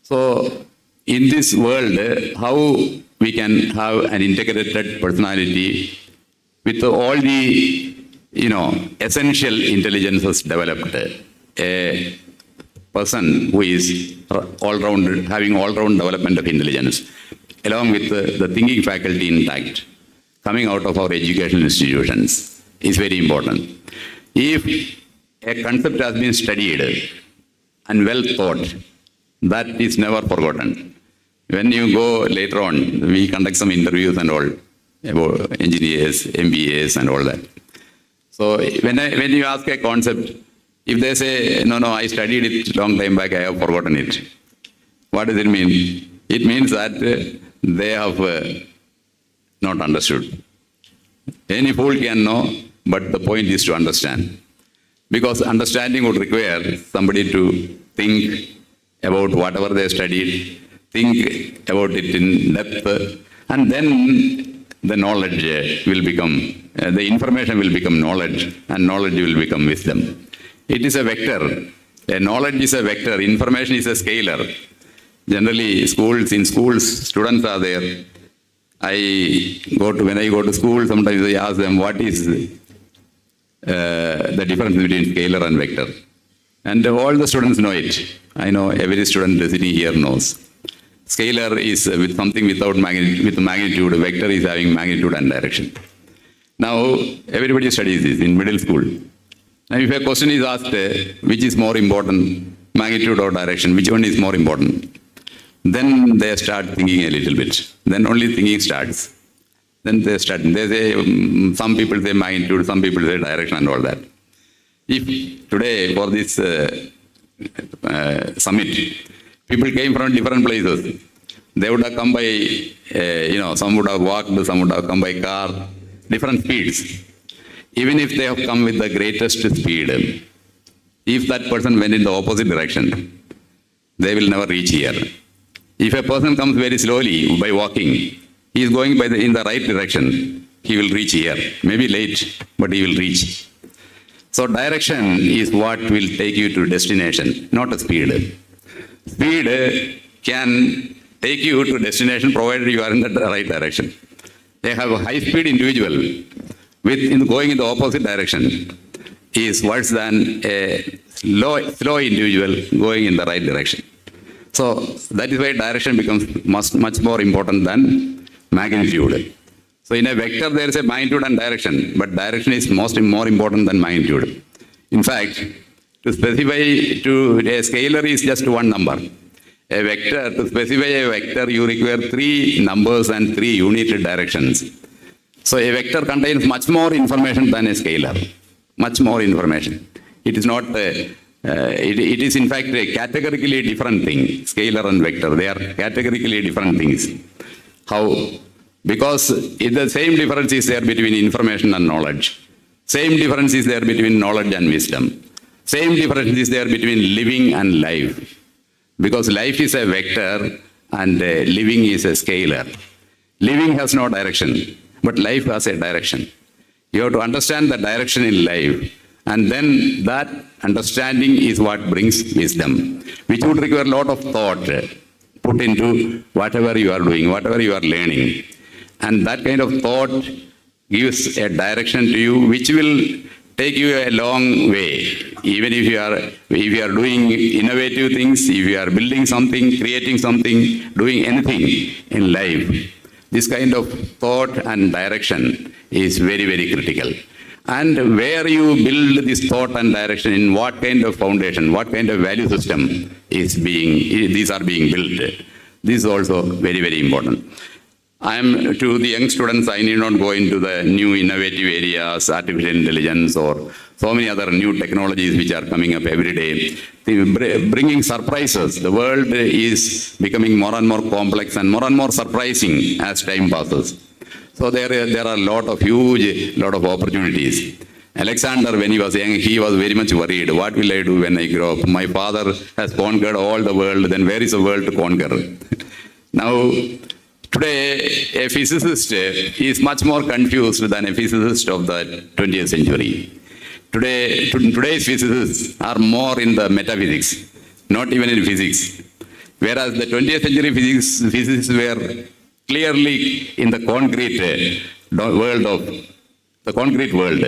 So in this world, how we can have an integrated personality with all the essential intelligences developed. A person who is having all-round development of intelligence, along with the thinking faculty intact, coming out of our educational institutions, is very important. If a concept has been studied and well thought, that is never forgotten. When you go later on, we conduct some interviews and all about engineers, MBAs and all that. So when you ask a concept, if they say, no, I studied it long time back, I have forgotten it. What does it mean? It means that they have not understood. Any fool can know, but the point is to understand. Because understanding would require somebody to think about whatever they studied, think about it in depth, and then the knowledge will become, the information will become knowledge, and knowledge will become wisdom. It is a vector. Knowledge is a vector. Information is a scalar. Generally, in schools, students are there. When I go to school, sometimes I ask them, what is the difference between scalar and vector? And all the students know it. I know every student sitting here knows. Scalar is with something without magnitude. Vector is having magnitude and direction. Now, everybody studies this in middle school. Now, if a question is asked, which is more important, magnitude or direction, which one is more important? Then they start thinking a little bit. Then only thinking starts. Then they start. They say, some people say magnitude, some people say direction and all that. If today for this summit, people came from different places. They would have come by, some would have walked, some would have come by car, different speeds. Even if they have come with the greatest speed, if that person went in the opposite direction, they will never reach here. If a person comes very slowly by walking, he is going in the right direction, he will reach here. Maybe late, but he will reach. So direction is what will take you to destination, not a speed. Speed can take you to destination provided you are in the right direction. They have a high-speed individual going in the opposite direction is worse than a slow individual going in the right direction. So that is why direction becomes much more important than magnitude. So in a vector there is a magnitude and direction, but direction is more important than magnitude. In fact, to specify to a scalar is just one number. A vector, to specify a vector, you require 3 numbers and 3 unit directions. So a vector contains much more information than a scalar. Much more information. It is not, it is in fact a categorically different thing. Scalar and vector, they are categorically different things. How? Because the same difference is there between information and knowledge. Same difference is there between knowledge and wisdom. Same difference is there between living and life. Because life is a vector and living is a scalar. Living has no direction, but life has a direction. You have to understand the direction in life, and then that understanding is what brings wisdom, which would require a lot of thought put into whatever you are doing, whatever you are learning. And that kind of thought gives a direction to you, which will take you a long way. Even if you are doing innovative things, if you are building something, creating something, doing anything in life, this kind of thought and direction is very, very critical. And where you build this thought and direction, in what kind of foundation, what kind of value system these are being built, this is also very, very important. To the young students, I need not go into the new innovative areas, artificial intelligence, or so many other new technologies which are coming up every day, bringing surprises. The world is becoming more and more complex and more surprising as time passes. So there are huge lot of opportunities. Alexander, when he was young, he was very much worried. What will I do when I grow up? My father has conquered all the world, then where is the world to conquer? Now, today, a physicist is much more confused than a physicist of the 20th century. Today's physicists are more in the metaphysics, not even in physics. Whereas the 20th century physicists were clearly in the concrete world.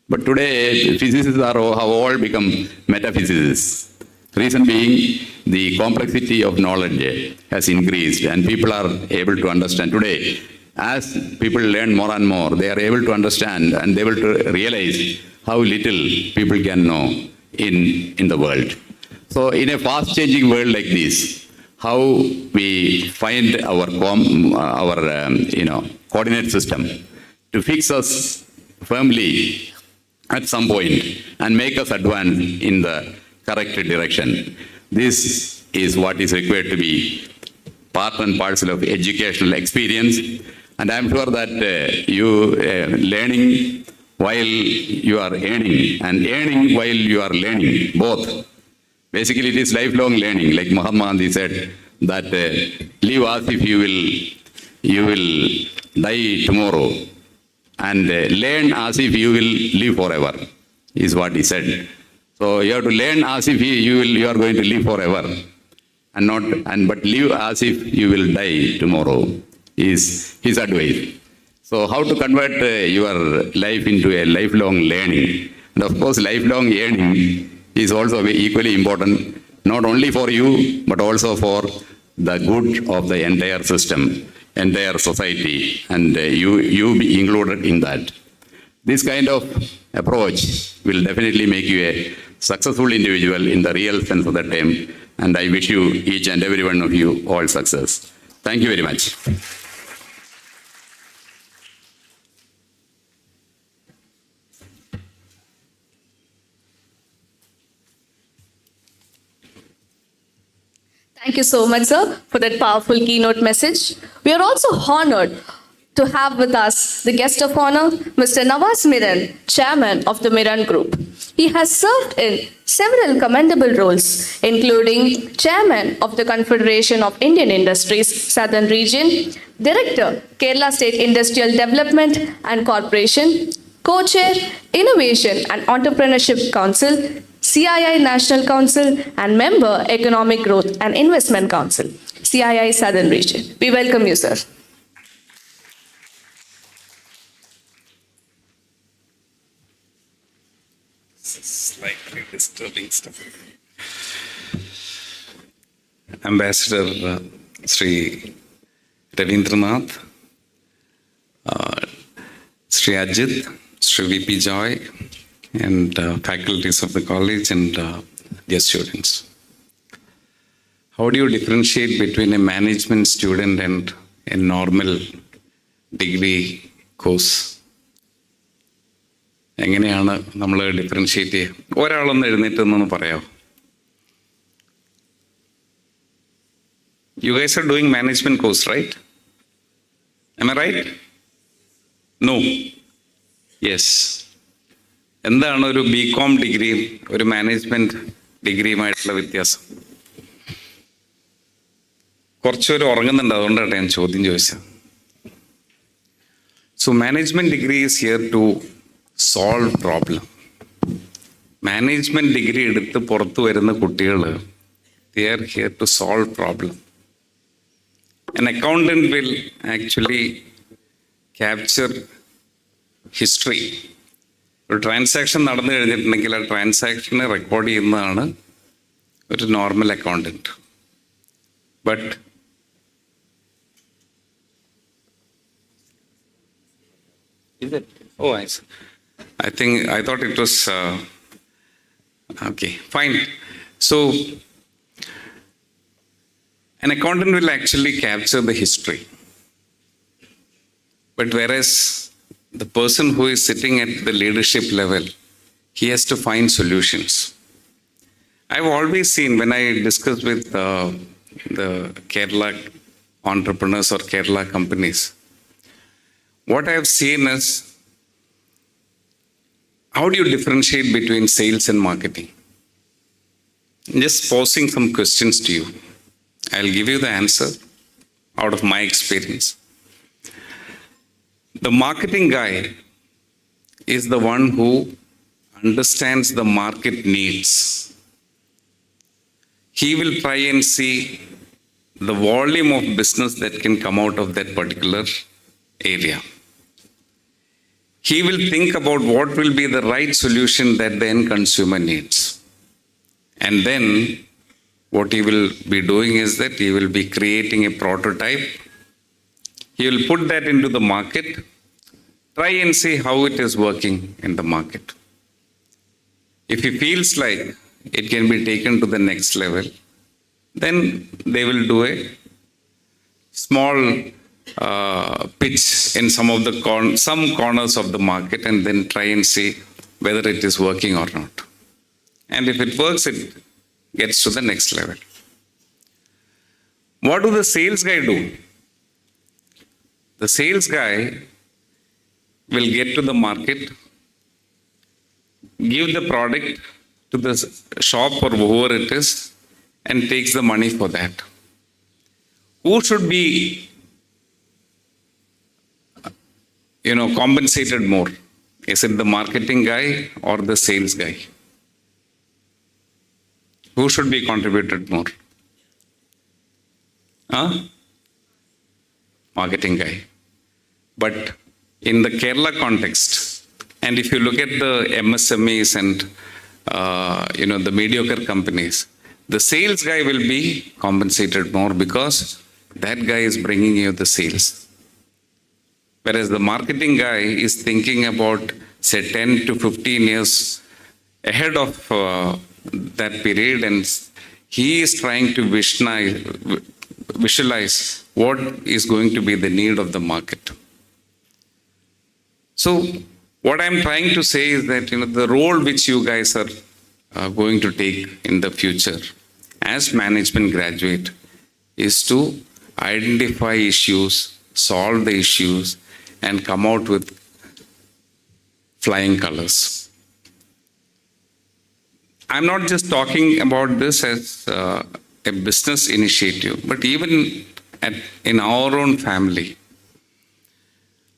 But today, physicists have all become metaphysicists. Reason being, the complexity of knowledge has increased and people are able to understand. Today, as people learn more and more, they are able to understand and able to realize how little people can know in the world. So in a fast-changing world like this, how we find our coordinate system to fix us firmly at some point and make us advance in the correct direction. This is what is required to be part and parcel of educational experience. And I'm sure that you learning while you are earning and earning while you are learning, both. Basically, it is lifelong learning. Like Mahatma Gandhi said, that live as if you will die tomorrow, and learn as if you will live forever, is what he said. So you have to learn as if you are going to live forever, but live as if you will die tomorrow is his advice. So how to convert your life into a lifelong learning? And of course, lifelong learning is also equally important, not only for you, but also for the good of the entire system, entire society, and you be included in that. This kind of approach will definitely make you a successful individual in the real sense of the term. And I wish you, each and every one of you, all success. Thank you very much. Thank you so much, sir, for that powerful keynote message. We are also honored to have with us the guest of honor, Mr. Nawaz Miran, Chairman of the Miran Group. He has served in several commendable roles, including Chairman of the Confederation of Indian Industries, Southern Region, Director, Kerala State Industrial Development and Corporation, Co-Chair, Innovation and Entrepreneurship Council, CII National Council, and Member, Economic Growth and Investment Council, CII Southern Region. We welcome you, sir. Slightly disturbing stuff. Ambassador Sri Ravindranath, Sri Ajit, Sri VP Joy, and faculties of the college and dear students. How do you differentiate between a management student and a normal degree course? എങ്ങനെയാണ് നമ്മൾ differentiate ചെയ്യുക? ഒരാളൊന്ന് എഴുന്നേറ്റ് പറയാമോ? You guys are doing management course, right? Am I right? No. Yes. എന്താണ് ഒരു BCom ഡിഗ്രിയും ഒരു management ഡിഗ്രിയുമായിട്ടുള്ള വ്യത്യാസം? കുറച്ചുപേര് ഉറങ്ങുന്നുണ്ട്, അതുകൊണ്ടാണ് ഞാൻ ചോദ്യം ചോദിച്ചത്. So management degree is here to solve problem. Management degree എടുത്ത് പുറത്തു വരുന്ന കുട്ടികൾ, they are here to solve problem. An accountant will actually capture history. ഒരു ട്രാൻസാക്ഷൻ നടന്നു കഴിഞ്ഞിട്ടുണ്ടെങ്കിൽ ആ ട്രാൻസാക്ഷനെ റെക്കോർഡ് ചെയ്യുന്നതാണ് ഒരു normal accountant. But I thought it was okay, fine. So an accountant will actually capture the history. But whereas the person who is sitting at the leadership level, he has to find solutions. I've always seen, when I discuss with the Kerala entrepreneurs or Kerala companies, what I have seen is, how do you differentiate between sales and marketing? Just posing some questions to you. I'll give you the answer out of my experience. The marketing guy is the one who understands the market needs. He will try and see the volume of business that can come out of that particular area. He will think about what will be the right solution that the end consumer needs. And then what he will be doing is that he will be creating a prototype. He will put that into the market, try and see how it is working in the market. If he feels like it can be taken to the next level, then they will do a small pitch in some corners of the market and then try and see whether it is working or not. And if it works, it gets to the next level. What do the sales guy do? The sales guy will get to the market, give the product to the shop or whoever it is, and takes the money for that. Who should be compensated more? Is it the marketing guy or the sales guy? Who should be contributed more? Marketing guy. But in the Kerala context, and if you look at the MSMEs and the mediocre companies, the sales guy will be compensated more because that guy is bringing you the sales. Whereas the marketing guy is thinking about say 10 to 15 years ahead of that period, and he is trying to visualize what is going to be the need of the market. So what I'm trying to say is that the role which you guys are going to take in the future as management graduate is to identify issues, solve the issues, and come out with flying colors. I'm not just talking about this as a business initiative, but even in our own family.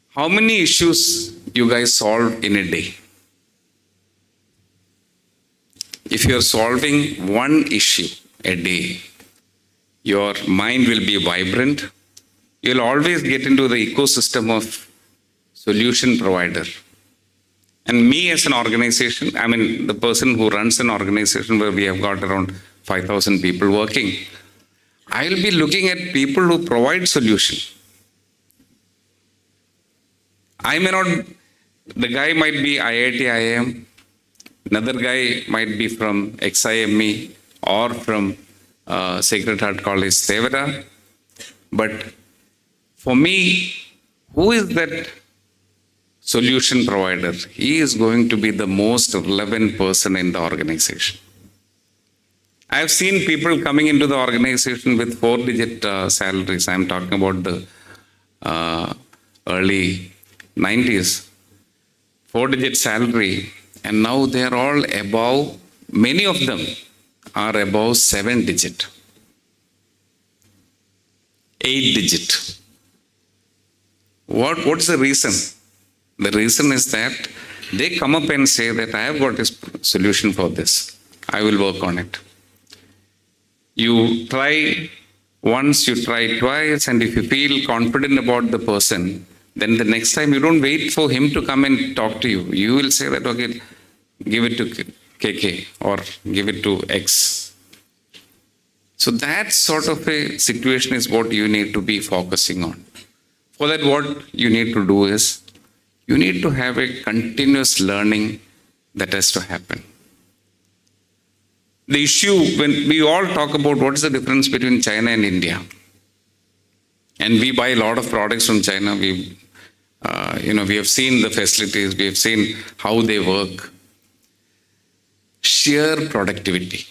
How many issues you guys solve in a day? If you're solving one issue a day, your mind will be vibrant. You'll always get into the ecosystem of solution provider. And me as an organization, the person who runs an organization where we have got around 5,000 people working, I'll be looking at people who provide solution. The guy might be IIT IIM, another guy might be from XIME or from Sacred Heart College, Xavier. But for me, who is that solution provider? He is going to be the most relevant person in the organization. I've seen people coming into the organization with 4-digit salaries. I'm talking about the early 90s. 4-digit salary, and now they're all above, many of them are above 7-digit, 8-digit. What's the reason? The reason is that they come up and say that I have got a solution for this. I will work on it. You try once, you try twice, and if you feel confident about the person, then the next time you don't wait for him to come and talk to you. You will say that, okay, give it to KK or give it to X. So that sort of a situation is what you need to be focusing on. For that, what you need to do is, you need to have a continuous learning that has to happen. The issue, when we all talk about what is the difference between China and India, and we buy a lot of products from China, we have seen the facilities, we have seen how they work. Sheer productivity.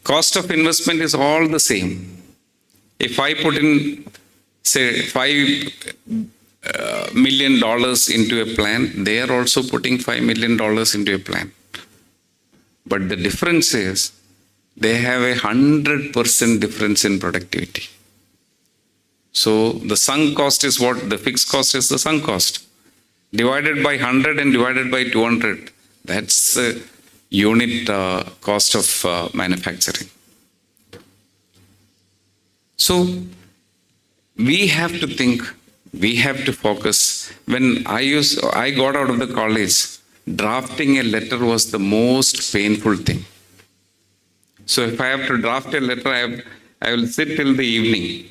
Cost of investment is all the same. If I put in, say, $5 million into a plant, they are also putting $5 million into a plant. But the difference is, they have 100% difference in productivity. So the sunk cost is what? The fixed cost is the sunk cost. Divided by 100 and divided by 200. That's the unit cost of manufacturing. So we have to think, we have to focus. When I got out of the college, drafting a letter was the most painful thing. So if I have to draft a letter, I will sit till the evening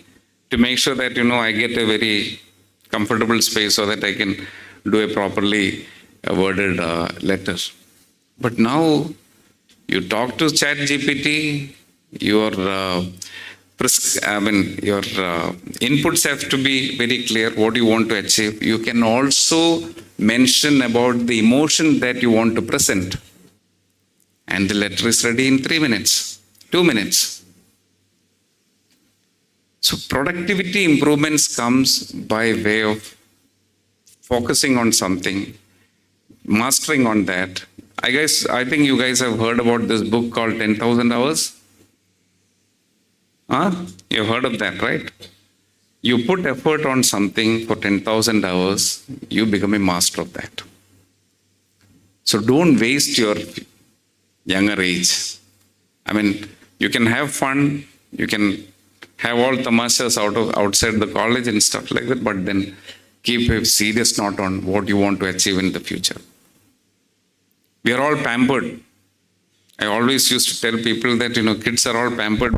to make sure that, I get a very comfortable space so that I can do a properly worded letter. But now, you talk to ChatGPT, your inputs have to be very clear what you want to achieve. You can also mention about the emotion that you want to present. And the letter is ready in 3 minutes, 2 minutes. So productivity improvements comes by way of focusing on something, mastering on that. I think you guys have heard about this book called 10,000 Hours. You've heard of that, right? You put effort on something for 10,000 hours, you become a master of that. So don't waste your younger age. You can have fun, you can have all tamashas outside the college and stuff like that, but then keep a serious note on what you want to achieve in the future. We are all pampered. I always used to tell people that, kids are all pampered.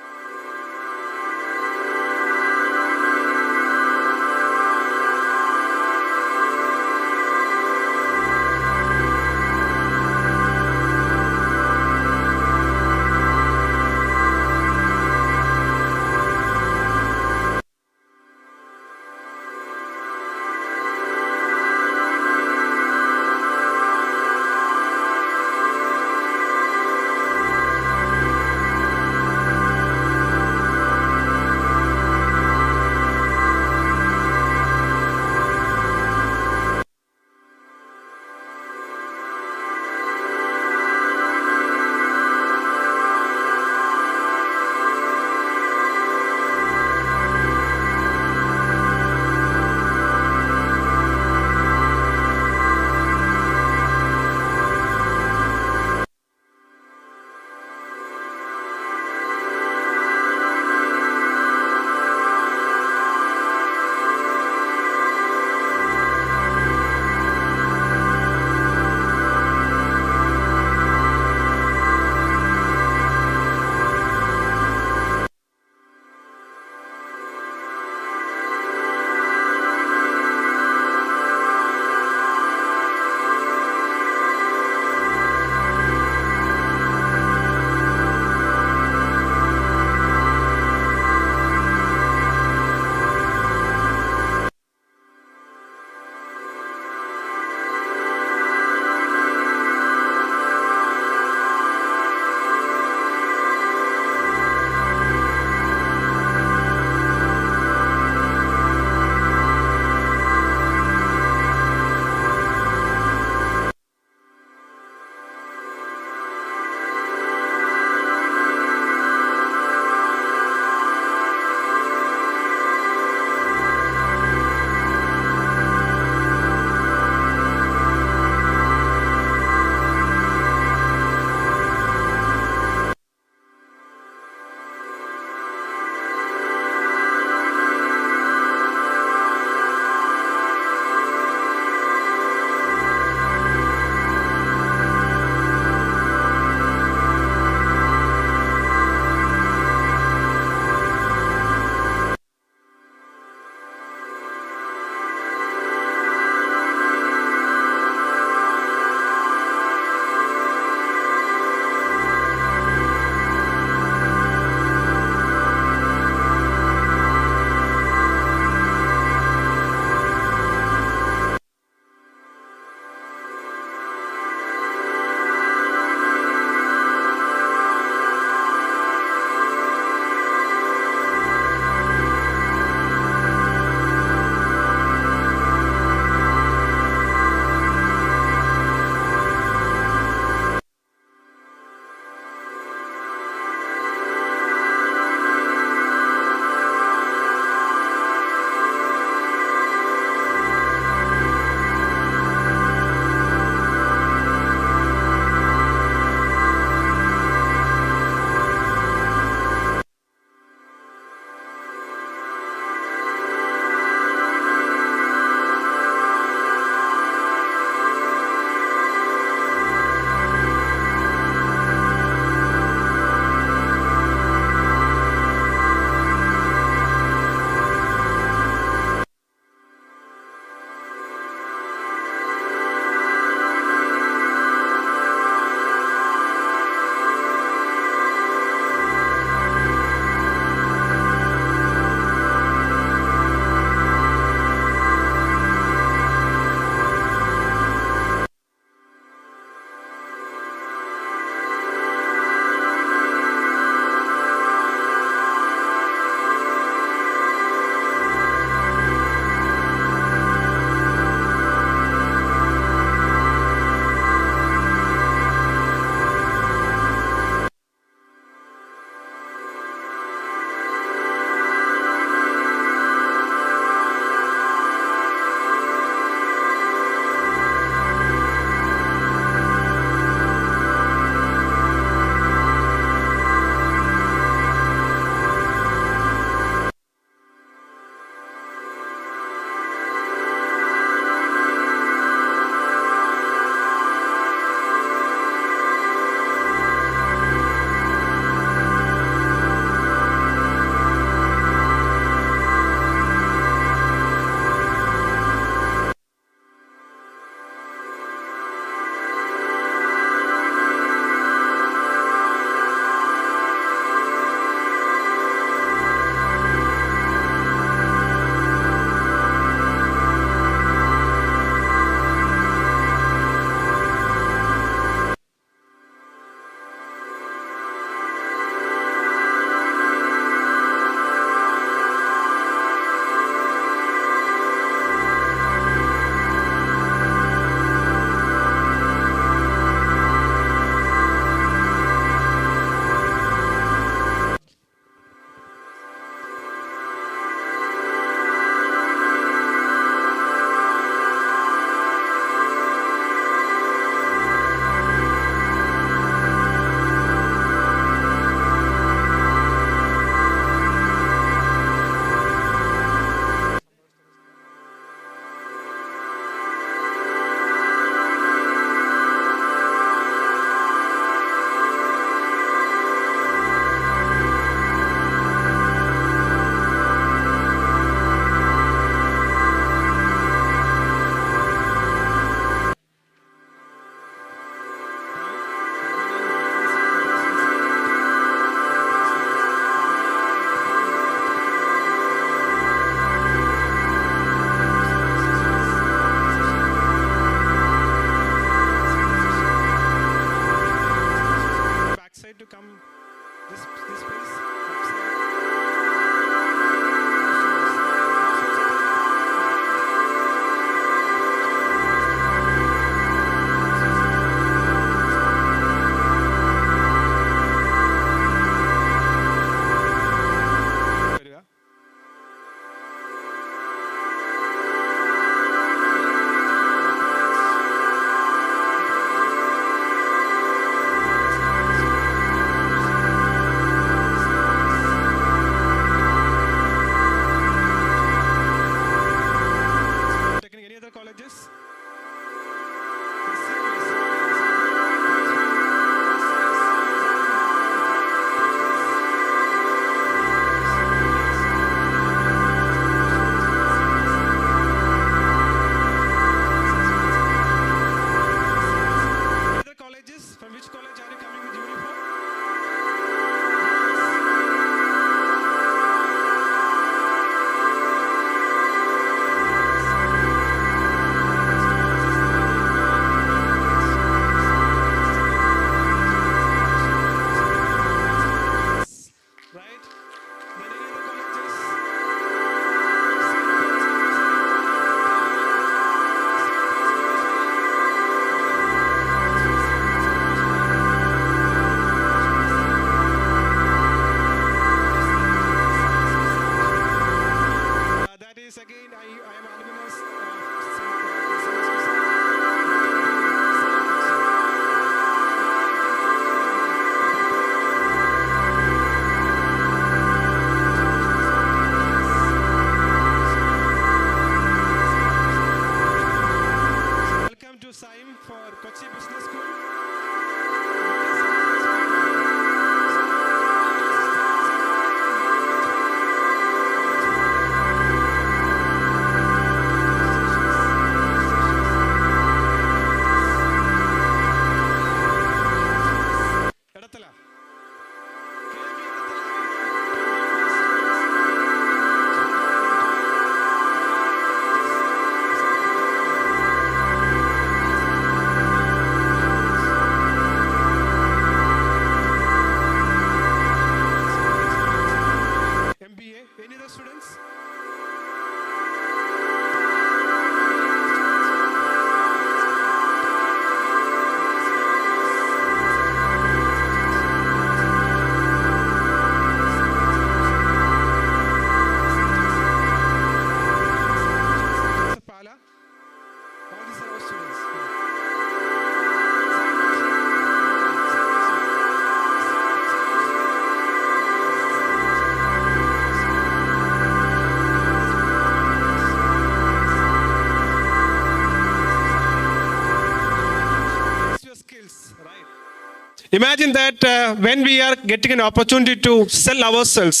Imagine that when we are getting an opportunity to sell ourselves,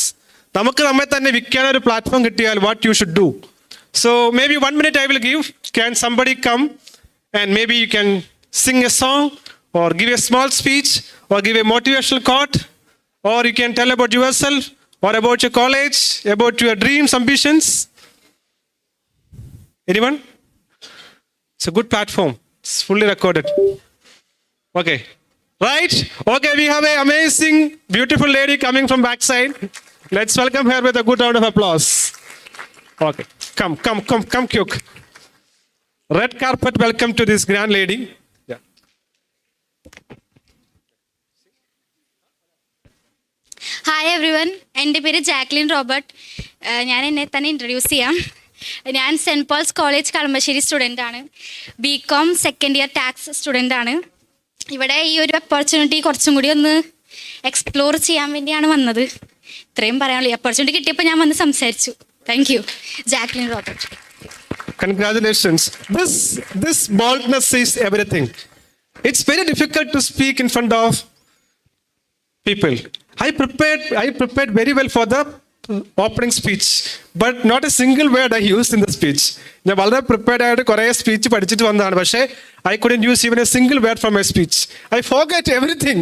നമുക്ക് നമ്മെ തന്നെ വിൽക്കാൻ ഒരു platform കിട്ടിയാൽ what you should do. So maybe 1 minute I will give. Can somebody come and maybe you can sing a song or give a small speech or give a motivational quote, or you can tell about yourself or about your college, about your dreams, ambitions. Anyone? It's a good platform. It's fully recorded. Okay. Right? Okay, we have an amazing, beautiful lady coming from backside. Let's welcome her with a good round of applause. Okay. Come, quick. Red carpet welcome to this grand lady. Yeah. Hi everyone, എൻ്റെ പേര് Jacqueline Robert. ഞാൻ എന്നെ തന്നെ introduce ചെയ്യാം. ഞാൻ Saint Paul's college Kalamassery സ്റ്റുഡൻ്റാണ്. BCom second year tax സ്റ്റുഡൻ്റാണ്. ഇവിടെ ഈ ഒരു ഓപ്പർച്യൂണിറ്റി കുറച്ചും കൂടി ഒന്ന് എക്സ്പ്ലോർ ചെയ്യാൻ വേണ്ടിയാണ് വന്നത്. ഇത്രയും പറയാനുള്ളൂ. ഓപ്പർച്യൂണിറ്റി കിട്ടിയപ്പോൾ ഞാൻ വന്ന് സംസാരിച്ചു. Thank you. Jacqueline Robert. Congratulations. This boldness is everything. It's very difficult to speak in front of people. I prepared very well for the opening speech, but not a single word I used in the speech. ഞാൻ വളരെ prepared ആയിട്ട് കുറേ speech പഠിച്ചിട്ട് വന്നതാണ്, പക്ഷേ I couldn't use even a single word from my speech. I forgot everything.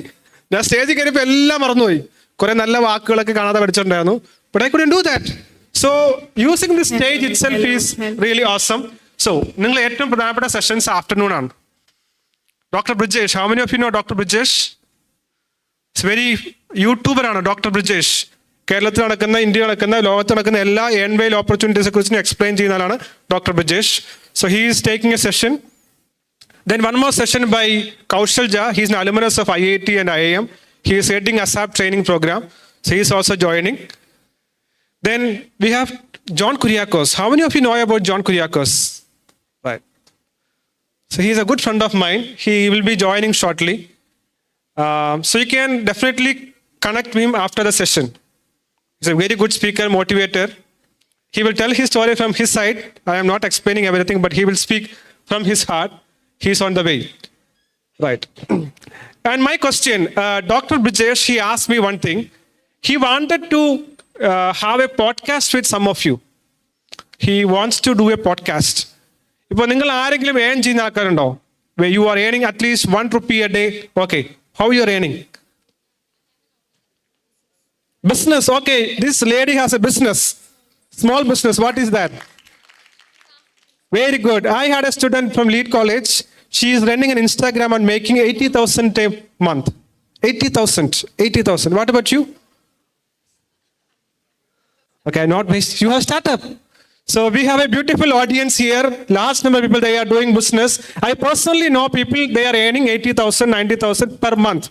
ഞാൻ സ്റ്റേജിൽ കയറിയപ്പോൾ എല്ലാം മറന്നുപോയി. കുറേ നല്ല വാക്കുകളൊക്കെ കാണാതെ പഠിച്ചിട്ടുണ്ടായിരുന്നു, but I couldn't do that. So using the stage itself is really awesome. So നിങ്ങൾ ഏറ്റവും പ്രധാനപ്പെട്ട സെഷൻസ് ആഫ്റ്റർനൂൺ ആണ്. Dr. Brijesh, how many of you know Dr. Brijesh? It's very YouTuber ആണ് Dr. Brijesh. കേരളത്തിൽ നടക്കുന്ന, ഇന്ത്യ നടക്കുന്ന, ലോകത്ത് നടക്കുന്ന എല്ലാ ഏൺവെയിൽ ഓപ്പർച്യൂണിറ്റീസിനെ കുറിച്ച് എക്സ്പ്ലെയിൻ ചെയ്യുന്ന ആളാണ് Dr. Brijesh. So he is taking a session. Then one more session by Kaushalja. He is an alumnus of IIT and IIM. He is heading ASAP training program. So he is also joining. Then we have John Kuriakos. How many of you know about John Kuriakos? Right. So he is a good friend of mine. He will be joining shortly. So you can definitely connect with him after the session. He's a very good speaker, motivator. He will tell his story from his side. I am not explaining everything, but he will speak from his heart. He's on the way. Right. And my question, Dr. Brijesh, he asked me one thing. He wanted to have a podcast with some of you. He wants to do a podcast. ഇപ്പോൾ നിങ്ങൾ ആരെങ്കിലും earn ചെയ്യുന്ന ആൾക്കാരുണ്ടോ? Where you are earning at least 1 rupee a day. Okay. How you are earning? Business. Okay. This lady has a business. Small business. What is that? Very good. I had a student from Lead College. She is running an Instagram and making 80,000 a month. 80,000. What about you? Okay, not waste. You have startup. So we have a beautiful audience here. Large number of people, they are doing business. I personally know people, they are earning 80,000, 90,000 per month.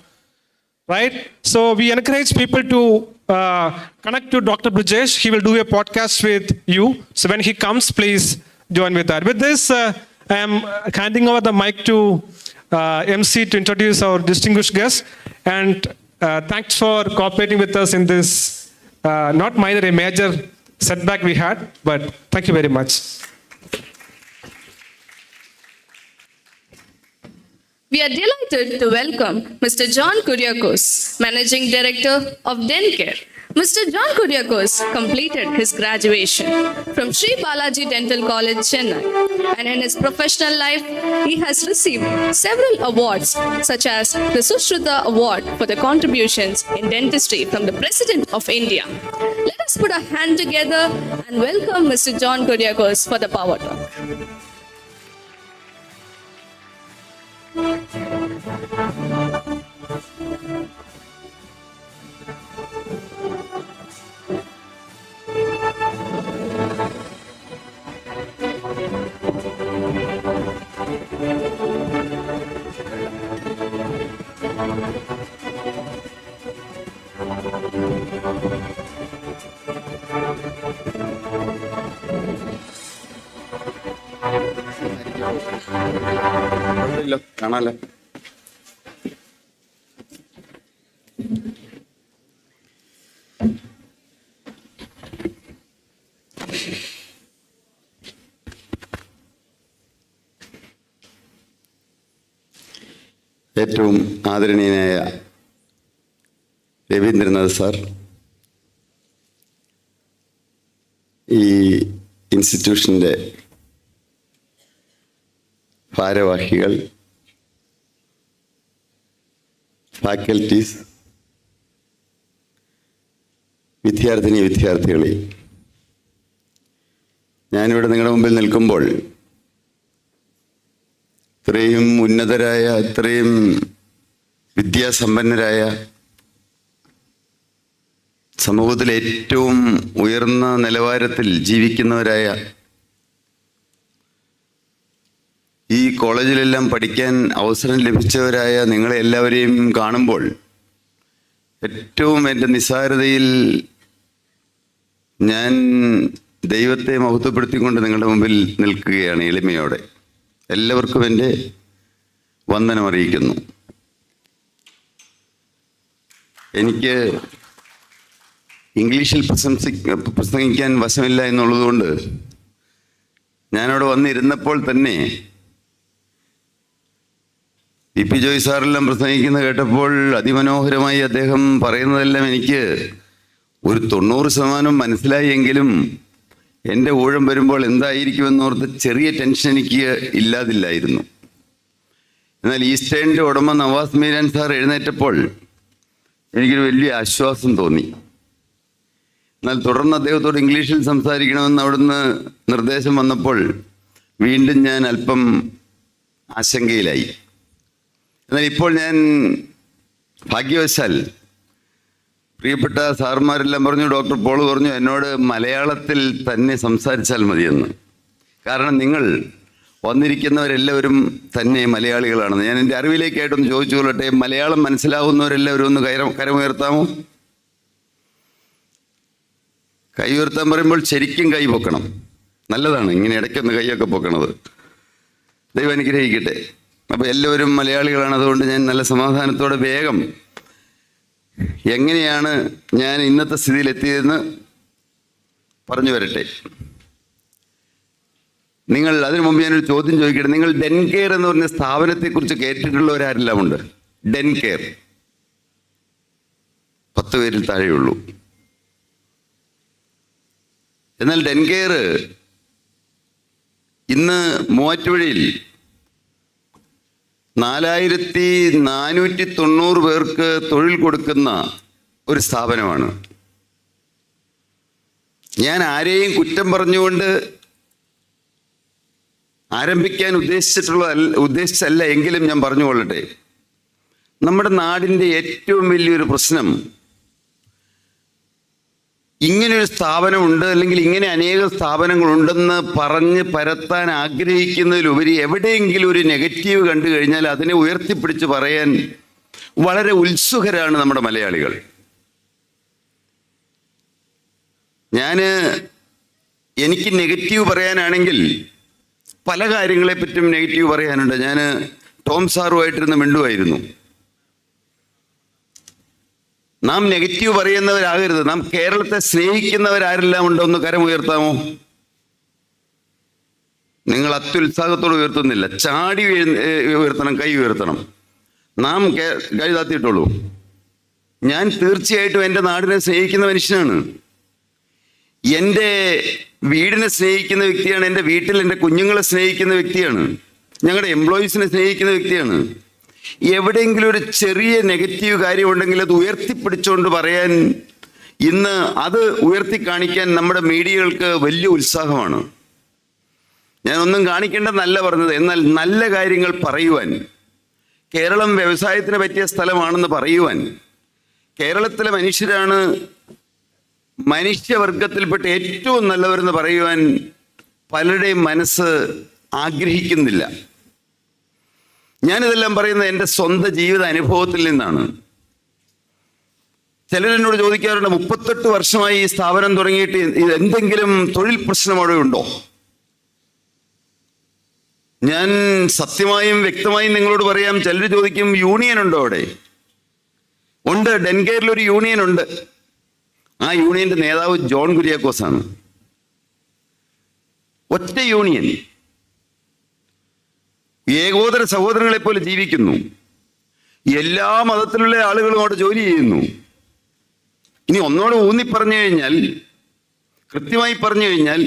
Right? So we encourage people to connect to Dr. Brijesh. He will do a podcast with you. So when he comes, please join with that. With this, I am handing over the mic to MC to introduce our distinguished guest. And thanks for cooperating with us in this, not minor, a major setback we had, but thank you very much. We are delighted to welcome Mr. John Kuriakos, Managing Director of DenCare. Mr. John Kuriakos completed his graduation from Sri Balaji Dental College, Chennai, and in his professional life, he has received several awards, such as the Sushruta Award for the contributions in dentistry from the President of India. Let us put a hand together and welcome Mr. John Kuriakos for the Power Talk. കാണാലോ. ഏറ്റവും ആദരണീയനായ Ravindranath sir, ഈ ഇൻസ്റ്റിറ്റ്യൂഷൻ്റെ ഭാരവാഹികൾ, faculties, വിദ്യാർത്ഥികളെ, ഞാനിവിടെ നിങ്ങളുടെ മുമ്പിൽ നിൽക്കുമ്പോൾ ഇത്രയും ഉന്നതരായ, ഇത്രയും വിദ്യാസമ്പന്നരായ, സമൂഹത്തിൽ ഏറ്റവും ഉയർന്ന നിലവാരത്തിൽ ജീവിക്കുന്നവരായ, ഈ കോളേജിലെല്ലാം പഠിക്കാൻ അവസരം ലഭിച്ചവരായ നിങ്ങളെ എല്ലാവരെയും കാണുമ്പോൾ ഏറ്റവും എൻ്റെ നിസ്സാരതയിൽ ഞാൻ ദൈവത്തെ മഹത്വപ്പെടുത്തിക്കൊണ്ട് നിങ്ങളുടെ മുമ്പിൽ നിൽക്കുകയാണ് എളിമയോടെ. എല്ലാവർക്കും എൻ്റെ വന്ദനം അറിയിക്കുന്നു. എനിക്ക് ഇംഗ്ലീഷിൽ പ്രസംഗിക്കാൻ വശമില്ല എന്നുള്ളതുകൊണ്ട് ഞാനവിടെ വന്നിരുന്നപ്പോൾ തന്നെ പി ജോയ് സാറെല്ലാം പ്രസംഗിക്കുന്നത് കേട്ടപ്പോൾ അതിമനോഹരമായി അദ്ദേഹം പറയുന്നതെല്ലാം എനിക്ക് ഒരു 90% മനസ്സിലായി. എങ്കിലും എൻ്റെ ഊഴം വരുമ്പോൾ എന്തായിരിക്കുമെന്നോർത്ത് ചെറിയ ടെൻഷൻ എനിക്ക് ഇല്ലാതില്ലായിരുന്നു. എന്നാൽ ഈസ്റ്റേണിൻ്റെ ഉടമ നവാസ് മീരാൻ സാർ എഴുന്നേറ്റപ്പോൾ എനിക്കൊരു വലിയ ആശ്വാസം തോന്നി. എന്നാൽ തുടർന്ന് അദ്ദേഹത്തോട് ഇംഗ്ലീഷിൽ സംസാരിക്കണമെന്ന് അവിടുന്ന് നിർദ്ദേശം വന്നപ്പോൾ വീണ്ടും ഞാൻ അല്പം ആശങ്കയിലായി. എന്നാൽ ഇപ്പോൾ ഞാൻ ഭാഗ്യവശാൽ പ്രിയപ്പെട്ട സാറുമാരെല്ലാം പറഞ്ഞു, ഡോക്ടർ പോൾ പറഞ്ഞു എന്നോട് മലയാളത്തിൽ തന്നെ സംസാരിച്ചാൽ മതിയെന്ന്. കാരണം നിങ്ങൾ വന്നിരിക്കുന്നവരെല്ലാവരും തന്നെ മലയാളികളാണെന്ന്. ഞാൻ എൻ്റെ അറിവിലേക്കായിട്ടൊന്ന് ചോദിച്ചു കൊള്ളട്ടെ, മലയാളം മനസ്സിലാവുന്നവരെല്ലാവരും ഒന്ന് കരമുയർത്താമോ? കൈ ഉയർത്താൻ പറയുമ്പോൾ ശരിക്കും കൈ പൊക്കണം. നല്ലതാണ് ഇങ്ങനെ ഇടയ്ക്കൊന്ന് കൈയൊക്കെ പൊക്കണത്. ദൈവം അനുഗ്രഹിക്കട്ടെ. അപ്പോൾ എല്ലാവരും മലയാളികളാണ്. അതുകൊണ്ട് ഞാൻ നല്ല സമാധാനത്തോടെ വേഗം എങ്ങനെയാണ് ഞാൻ ഇന്നത്തെ സ്ഥിതിയിലെത്തിയതെന്ന് പറഞ്ഞു വരട്ടെ. നിങ്ങൾ അതിനു മുമ്പ് ഞാനൊരു ചോദ്യം ചോദിക്കട്ടെ. നിങ്ങൾ ഡെൻകെയർ എന്ന് പറഞ്ഞ സ്ഥാപനത്തെക്കുറിച്ച് കേട്ടിട്ടുള്ളവരാരെല്ലാം ഉണ്ട്? ഡെൻകെയർ 10 പേരിൽ താഴെയുള്ളൂ. എന്നാൽ ഡെൻകെയർ ഇന്ന് മൂവാറ്റുപുഴയിൽ 4490 പേർക്ക് തൊഴിൽ കൊടുക്കുന്ന ഒരു സ്ഥാപനമാണ്. ഞാൻ ആരെയും കുറ്റം പറഞ്ഞുകൊണ്ട് ആരംഭിക്കാൻ ഉദ്ദേശിച്ചല്ല എങ്കിലും ഞാൻ പറഞ്ഞുകൊള്ളട്ടെ. നമ്മുടെ നാടിൻ്റെ ഏറ്റവും വലിയൊരു പ്രശ്നം ഇങ്ങനെയൊരു സ്ഥാപനമുണ്ട്, അല്ലെങ്കിൽ ഇങ്ങനെ അനേക സ്ഥാപനങ്ങളുണ്ടെന്ന് പറഞ്ഞ് പരത്താൻ ആഗ്രഹിക്കുന്നതിലുപരി എവിടെയെങ്കിലും ഒരു നെഗറ്റീവ് കണ്ടു കഴിഞ്ഞാൽ അതിനെ ഉയർത്തിപ്പിടിച്ച് പറയാൻ വളരെ ഉത്സുകരാണ് നമ്മുടെ മലയാളികൾ. എനിക്ക് നെഗറ്റീവ് പറയാനാണെങ്കിൽ പല കാര്യങ്ങളെപ്പറ്റും നെഗറ്റീവ് പറയാനുണ്ട്. ഞാൻ ടോം സാറുമായിട്ടിരുന്ന് മിണ്ടുമായിരുന്നു. നാം നെഗറ്റീവ് പറയുന്നവരാകരുത്. നാം കേരളത്തെ സ്നേഹിക്കുന്നവരാരെല്ലാം ഉണ്ടോ എന്ന് കരമുയർത്താമോ? നിങ്ങൾ അത്യുത്സാഹത്തോട് ഉയർത്തുന്നില്ല. ചാടി ഉയർത്തണം, കൈ ഉയർത്തണം. നാം കൈ താത്തിയിട്ടുള്ളൂ. ഞാൻ തീർച്ചയായിട്ടും എൻ്റെ നാടിനെ സ്നേഹിക്കുന്ന മനുഷ്യനാണ്. എൻ്റെ വീടിനെ സ്നേഹിക്കുന്ന വ്യക്തിയാണ്. എൻ്റെ വീട്ടിൽ എൻ്റെ കുഞ്ഞുങ്ങളെ സ്നേഹിക്കുന്ന വ്യക്തിയാണ്. ഞങ്ങളുടെ എംപ്ലോയീസിനെ സ്നേഹിക്കുന്ന വ്യക്തിയാണ്. എവിടെയെങ്കിലും ഒരു ചെറിയ നെഗറ്റീവ് കാര്യമുണ്ടെങ്കിൽ അത് ഉയർത്തിപ്പിടിച്ചുകൊണ്ട് പറയാൻ, ഇന്ന് അത് ഉയർത്തി കാണിക്കാൻ നമ്മുടെ മീഡിയകൾക്ക് വലിയ ഉത്സാഹമാണ്. ഞാനൊന്നും കാണിക്കേണ്ടെന്നല്ല പറഞ്ഞത്. എന്നാൽ നല്ല കാര്യങ്ങൾ പറയുവാൻ, കേരളം വ്യവസായത്തിന് പറ്റിയ സ്ഥലമാണെന്ന് പറയുവാൻ, കേരളത്തിലെ മനുഷ്യരാണ് മനുഷ്യവർഗത്തിൽപ്പെട്ട ഏറ്റവും നല്ലവരെന്ന് പറയുവാൻ പലരുടെയും മനസ്സ് ആഗ്രഹിക്കുന്നില്ല. ഞാനിതെല്ലാം പറയുന്നത് എൻ്റെ സ്വന്തം ജീവിത അനുഭവത്തിൽ നിന്നാണ്. ചിലരെന്നോട് ചോദിക്കാറുണ്ട്, 38 വർഷമായി ഈ സ്ഥാപനം തുടങ്ങിയിട്ട് എന്തെങ്കിലും തൊഴിൽ പ്രശ്നം അവിടെ ഉണ്ടോ? ഞാൻ സത്യമായും വ്യക്തമായും നിങ്ങളോട് പറയാം. ചിലർ ചോദിക്കും, യൂണിയൻ ഉണ്ടോ അവിടെ? ഉണ്ട്. ഡെൻകെയറിലൊരു യൂണിയൻ ഉണ്ട്. ആ യൂണിയന്റെ നേതാവ് ജോൺ കുര്യാക്കോസ് ആണ്. ഒറ്റ യൂണിയൻ, ഏകോദര സഹോദരങ്ങളെ പോലെ ജീവിക്കുന്നു. എല്ലാ മതത്തിലുള്ള ആളുകളും അവിടെ ജോലി ചെയ്യുന്നു. ഇനി ഒന്നോട് ഊന്നി പറഞ്ഞു കഴിഞ്ഞാൽ, കൃത്യമായി പറഞ്ഞു കഴിഞ്ഞാൽ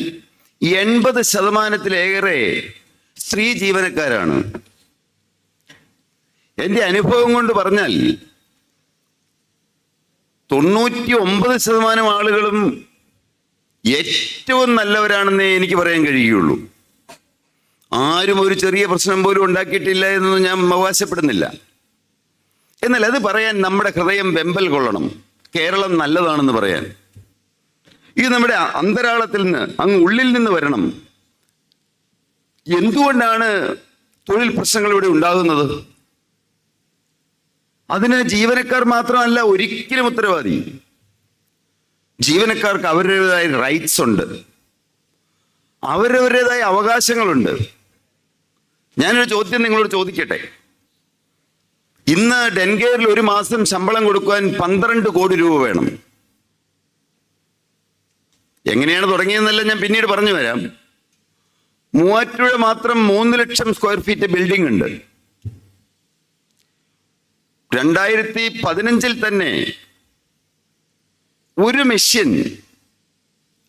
80%-ലേറെ സ്ത്രീ ജീവനക്കാരാണ്. എൻ്റെ അനുഭവം കൊണ്ട് പറഞ്ഞാൽ 99% ആളുകളും ഏറ്റവും നല്ലവരാണെന്നേ എനിക്ക് പറയാൻ കഴിയുള്ളൂ. ആരും ഒരു ചെറിയ പ്രശ്നം പോലും ഉണ്ടാക്കിയിട്ടില്ല എന്നൊന്നും ഞാൻ അവകാശപ്പെടുന്നില്ല. എന്നാൽ അത് പറയാൻ നമ്മുടെ ഹൃദയം വെമ്പൽ കൊള്ളണം. കേരളം നല്ലതാണെന്ന് പറയാൻ ഇത് നമ്മുടെ അന്തരാളത്തിൽ നിന്ന്, അങ്ങ് ഉള്ളിൽ നിന്ന് വരണം. എന്തുകൊണ്ടാണ് തൊഴിൽ പ്രശ്നങ്ങൾ ഇവിടെ ഉണ്ടാകുന്നത്? അതിന് ജീവനക്കാർ മാത്രമല്ല ഒരിക്കലും ഉത്തരവാദി. ജീവനക്കാർക്ക് അവരുടേതായ റൈറ്റ്സ് ഉണ്ട്, അവരവരുടേതായ അവകാശങ്ങളുണ്ട്. ഞാനൊരു ചോദ്യം നിങ്ങളോട് ചോദിക്കട്ടെ. ഇന്ന് ഡെൻകെയറിൽ ഒരു മാസം ശമ്പളം കൊടുക്കാൻ 12 കോടി രൂപ വേണം. എങ്ങനെയാണ് തുടങ്ങിയതെന്നല്ല ഞാൻ പിന്നീട് പറഞ്ഞു വരാം. മൂവാറ്റുപുഴ മാത്രം 3 ലക്ഷം സ്ക്വയർ ഫീറ്റ് ബിൽഡിംഗ് ഉണ്ട്. 2015 തന്നെ ഒരു മെഷീൻ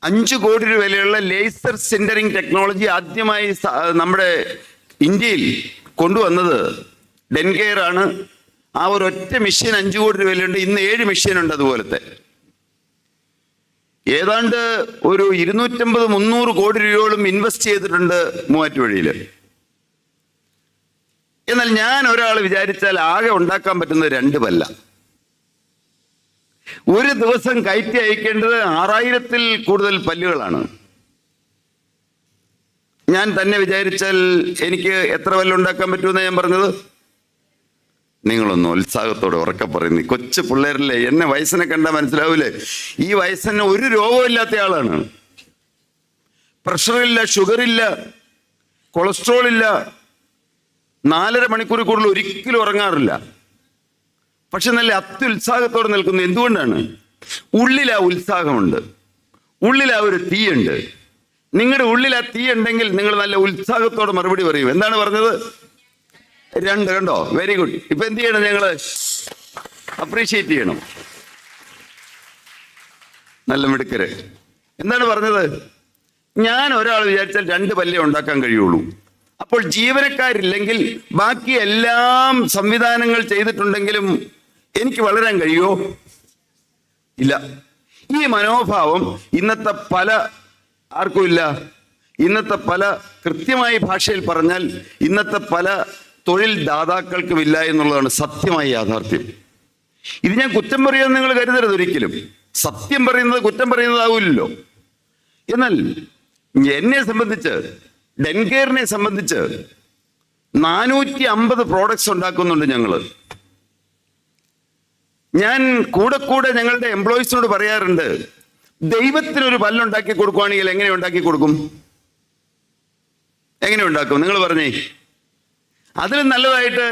5 കോടി രൂപ വിലയുള്ള ലേസർ സിൻഡറിംഗ് ടെക്നോളജി ആദ്യമായി നമ്മുടെ ഇന്ത്യയിൽ കൊണ്ടുവന്നത് ഡെൻകെയർ ആണ്. ആ ഒരൊറ്റ മെഷീൻ 5 കോടി രൂപ വിലയുണ്ട്. ഇന്ന് 7 മെഷീൻ ഉണ്ട് അതുപോലത്തെ. ഏതാണ്ട് ഒരു 250-300 കോടി രൂപയോളം ഇൻവെസ്റ്റ് ചെയ്തിട്ടുണ്ട് മൂവാറ്റുപുഴയിൽ. എന്നാൽ ഞാൻ ഒരാൾ വിചാരിച്ചാൽ ആകെ ഉണ്ടാക്കാൻ പറ്റുന്നത് 2 പല്ല. ഒരു ദിവസം കയറ്റി അയക്കേണ്ടത് 6000-ൽ കൂടുതൽ പല്ലുകളാണ്. ഞാൻ തന്നെ വിചാരിച്ചാൽ എനിക്ക് എത്ര പല്ല് ഉണ്ടാക്കാൻ പറ്റുമെന്ന് ഞാൻ പറഞ്ഞത്? നിങ്ങളൊന്ന് ഉത്സാഹത്തോടെ ഉറക്കെ പറയുന്നു. കൊച്ചു പിള്ളേരല്ലേ, എന്നെ വയസ്സിനെ കണ്ടാൽ മനസ്സിലാവൂലേ? ഈ വയസ്സിന് ഒരു രോഗമില്ലാത്ത ആളാണ്. പ്രഷറില്ല, ഷുഗറില്ല, കൊളസ്ട്രോൾ ഇല്ല, 4.5 മണിക്കൂർ കൂടുതൽ ഒരിക്കലും ഉറങ്ങാറില്ല. പക്ഷെ നല്ല അത്യുത്സാഹത്തോടെ നിൽക്കുന്നു. എന്തുകൊണ്ടാണ്? ഉള്ളിൽ ആ ഉത്സാഹമുണ്ട്, ഉള്ളിൽ ആ ഒരു തീയുണ്ട്. നിങ്ങളുടെ ഉള്ളിൽ ആ തീ ഉണ്ടെങ്കിൽ നിങ്ങൾ നല്ല ഉത്സാഹത്തോടെ മറുപടി പറയും. എന്താണ് പറഞ്ഞത്? 2 കണ്ടോ? Very good. ഇപ്പൊ എന്ത് ചെയ്യണം? ഞങ്ങള് അപ്രീഷിയേറ്റ് ചെയ്യണം. നല്ല മിടുക്കര്. എന്താണ് പറഞ്ഞത്? ഞാൻ ഒരാൾ വിചാരിച്ചാൽ 2 പല്ലേ ഉണ്ടാക്കാൻ കഴിയുള്ളൂ. അപ്പോൾ ജീവനക്കാരില്ലെങ്കിൽ ബാക്കി എല്ലാം സംവിധാനങ്ങൾ ചെയ്തിട്ടുണ്ടെങ്കിലും എനിക്ക് വളരാൻ കഴിയുമോ? ഇല്ല. ഈ മനോഭാവം ഇന്നത്തെ പല ആർക്കും ഇല്ല. ഇന്നത്തെ പല, കൃത്യമായ ഭാഷയിൽ പറഞ്ഞാൽ ഇന്നത്തെ പല തൊഴിൽ ദാതാക്കൾക്കും ഇല്ല എന്നുള്ളതാണ് സത്യമായ യാഥാർത്ഥ്യം. ഇത് ഞാൻ കുറ്റം പറയാൻ നിങ്ങൾ കരുതരുത് ഒരിക്കലും. സത്യം പറയുന്നത് കുറ്റം പറയുന്നതാവില്ലല്ലോ. എന്നാൽ എന്നെ സംബന്ധിച്ച്, ഡെൻകെയറിനെ സംബന്ധിച്ച് 450 പ്രോഡക്ട്സ് ഉണ്ടാക്കുന്നുണ്ട് ഞങ്ങൾ. ഞാൻ കൂടെ ഞങ്ങളുടെ എംപ്ലോയീസിനോട് പറയാറുണ്ട്, ദൈവത്തിനൊരു പല്ലുണ്ടാക്കി കൊടുക്കുവാണെങ്കിൽ എങ്ങനെ ഉണ്ടാക്കി കൊടുക്കും? എങ്ങനെ ഉണ്ടാക്കും? നിങ്ങൾ പറഞ്ഞേ. അതിലും നല്ലതായിട്ട്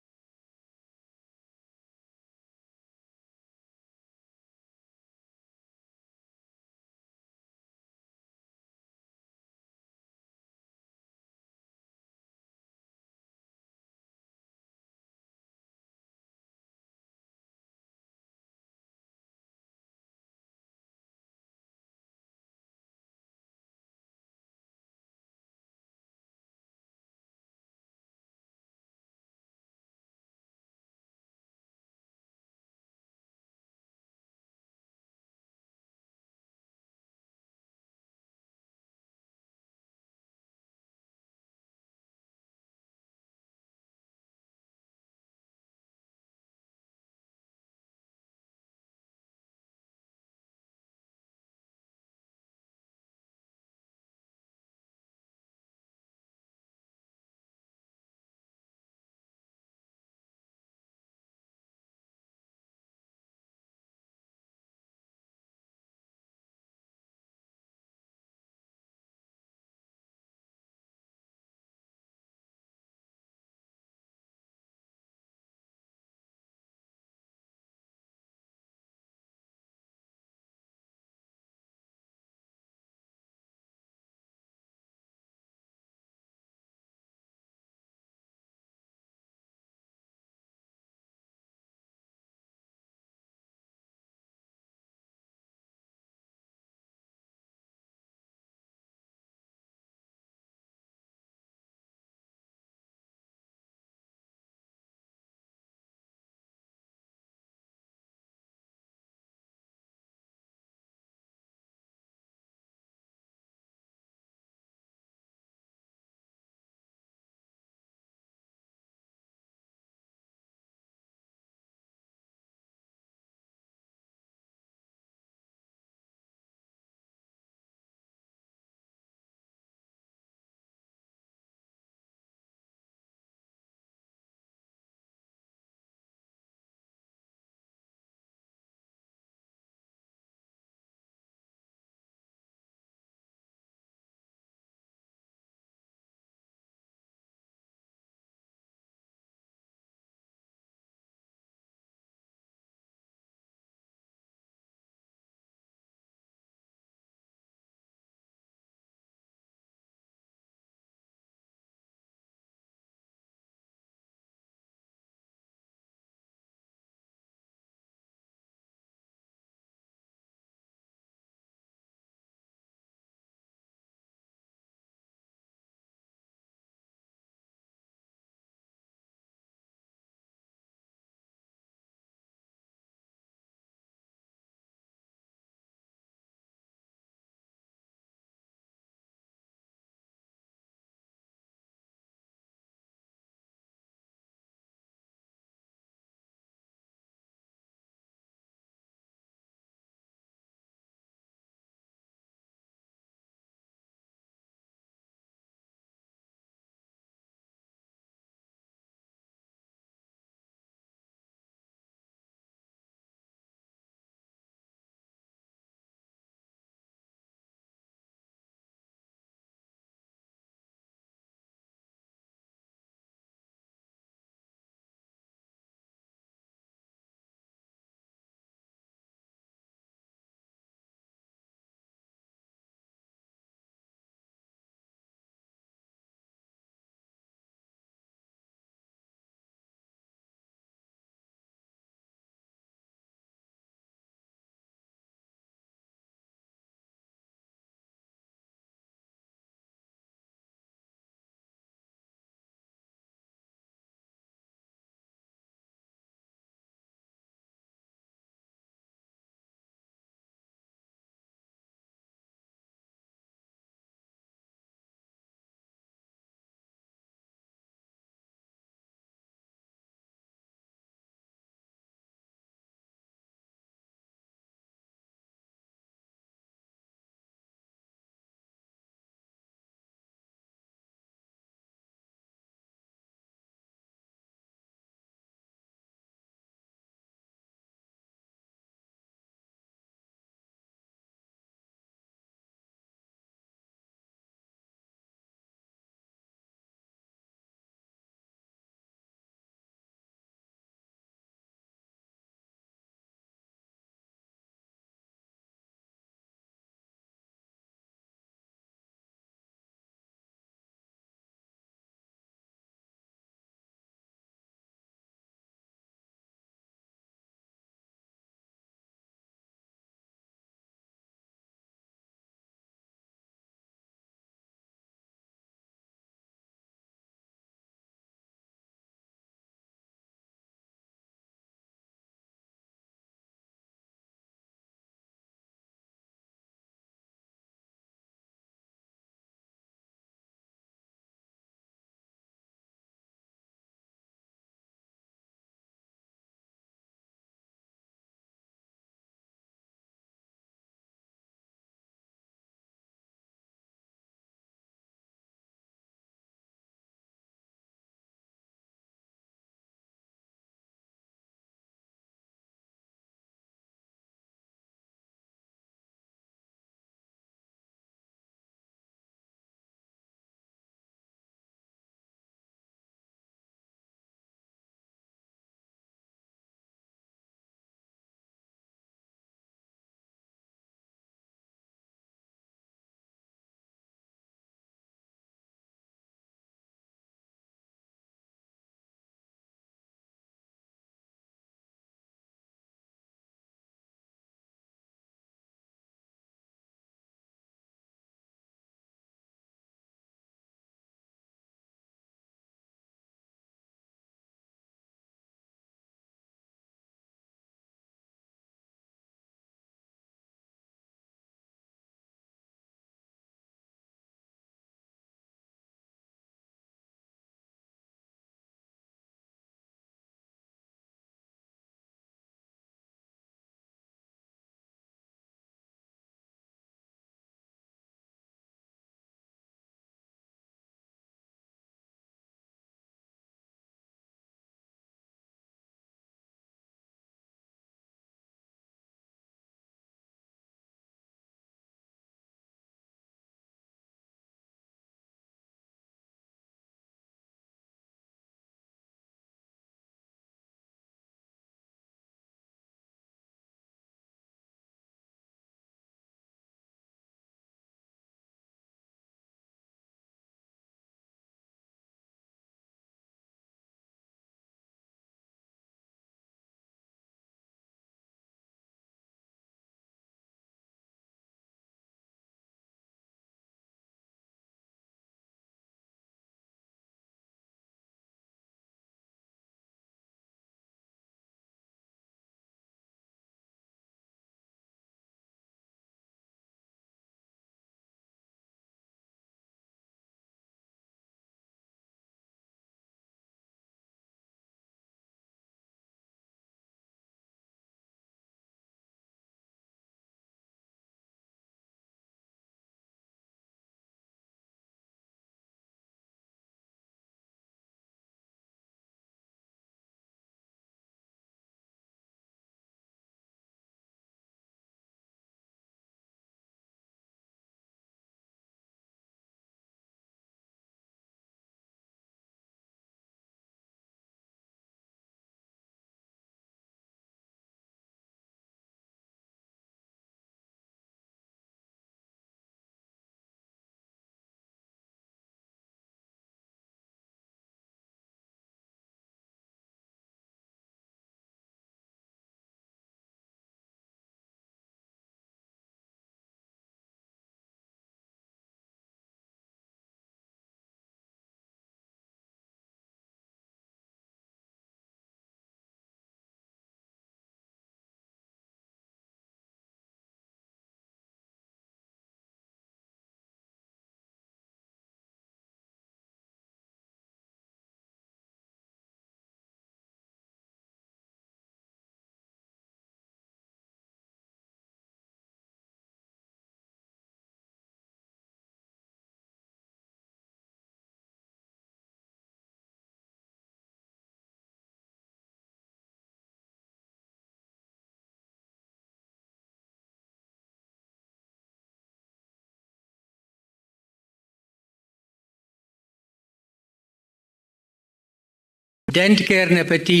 ഡെൻറ്റ് കെയറിനെ പറ്റി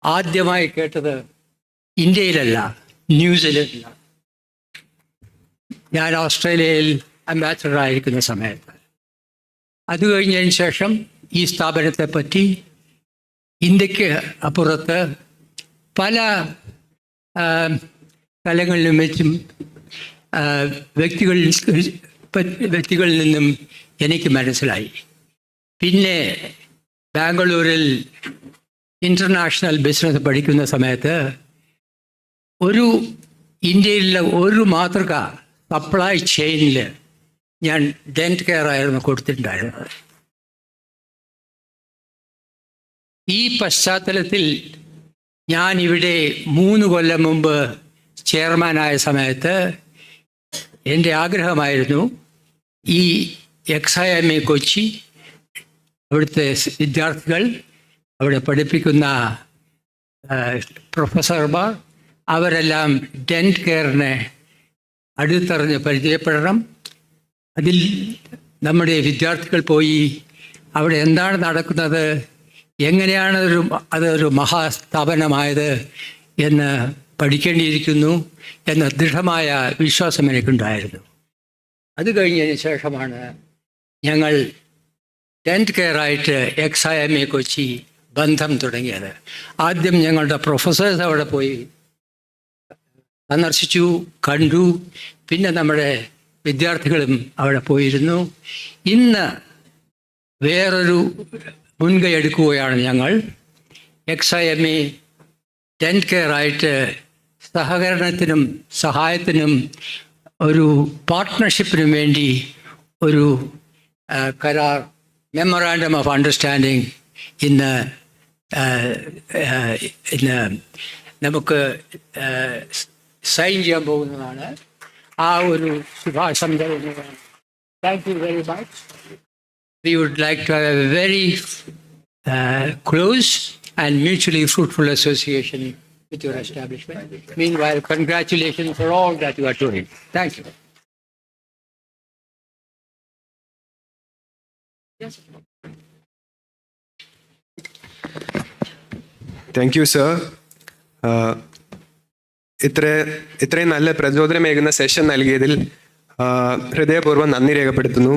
ആദ്യമായി കേട്ടത് ഇന്ത്യയിലല്ല, ന്യൂസിലൻഡിലാണ്. ഞാൻ ഓസ്ട്രേലിയയിൽ അംബാസഡറായിരിക്കുന്ന സമയത്ത്. അത് കഴിഞ്ഞതിന് ശേഷം ഈ സ്ഥാപനത്തെപ്പറ്റി ഇന്ത്യക്ക് അപ്പുറത്ത് പല സ്ഥലങ്ങളിലും വെച്ചും വ്യക്തികളിൽ നിന്നും എനിക്ക് മനസ്സിലായി. പിന്നെ ബാംഗ്ലൂരിൽ ഇൻ്റർനാഷണൽ ബിസിനസ് പഠിക്കുന്ന സമയത്ത് ഇന്ത്യയിലെ ഒരു മാതൃക സപ്ലൈ ചെയിനിൽ ഞാൻ ഡെൻറ്റ് കെയർ ആയിരുന്നു കൊടുത്തിട്ടുണ്ടായിരുന്നത്. ഈ പശ്ചാത്തലത്തിൽ ഞാൻ ഇവിടെ 3 കൊല്ലം മുമ്പ് ചെയർമാനായ സമയത്ത് എൻ്റെ ആഗ്രഹമായിരുന്നു ഈ XIME കൊച്ചി, അവിടുത്തെ വിദ്യാർത്ഥികൾ, അവിടെ പഠിപ്പിക്കുന്ന പ്രൊഫസർമാർ, അവരെല്ലാം ഡെൻറ്റ് കെയറിനെ അടുത്തറിഞ്ഞ് പരിചയപ്പെടണം. അതിൽ നമ്മുടെ വിദ്യാർത്ഥികൾ പോയി അവിടെ എന്താണ് നടക്കുന്നത്, എങ്ങനെയാണ് അതൊരു മഹാസ്ഥാപനമായത് എന്ന് പഠിക്കേണ്ടിയിരിക്കുന്നു എന്ന ദൃഢമായ വിശ്വാസം എനിക്കുണ്ടായിരുന്നു. അത് കഴിഞ്ഞതിന് ശേഷമാണ് ഞങ്ങൾ ഡെൻറ്റ് കെയറായിട്ട് XIME കൊച്ചി ബന്ധം തുടങ്ങിയത്. ആദ്യം ഞങ്ങളുടെ പ്രൊഫസേഴ്സ് അവിടെ പോയി സന്ദർശിച്ചു, കണ്ടു. പിന്നെ നമ്മുടെ വിദ്യാർത്ഥികളും അവിടെ പോയിരുന്നു. ഇന്ന് വേറൊരു മുൻകൈ എടുക്കുകയാണ് ഞങ്ങൾ. XIME ഡെൻറ്റ് കെയറായിട്ട് സഹകരണത്തിനും സഹായത്തിനും ഒരു പാർട്ട്ണർഷിപ്പിനും വേണ്ടി ഒരു കരാർ, മെമ്മോറാണ്ടം ഓഫ് അണ്ടർസ്റ്റാൻഡിങ് ഇന്ന് നമുക്ക് സൈൻ ചെയ്യാൻ പോകുന്നതാണ്. ആ ഒരു ശുഭാശം തരുന്നതാണ്. Thank you very much. We would like to have a very close and mutually fruitful association with your establishment. Meanwhile, congratulations for all that you are doing. Thank you. Yes. Thank you sir. ഇത്രയും നല്ല പ്രചോദനമേകുന്ന session നൽകിയതിൽ ഹൃദയപൂർവ്വം നന്ദി രേഖപ്പെടുത്തുന്നു.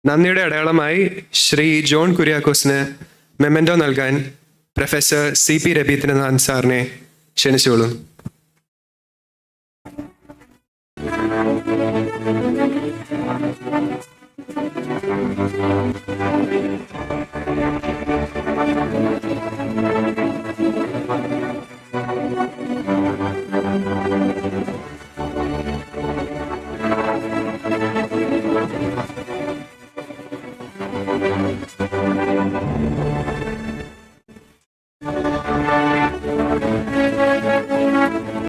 നന്ദിയുടെ അടയാളമായി Shri John കുര്യാക്കോസിന് memento നൽകാൻ professor CP Ravindranath സാറിനെ ക്ഷണിച്ചോളൂ.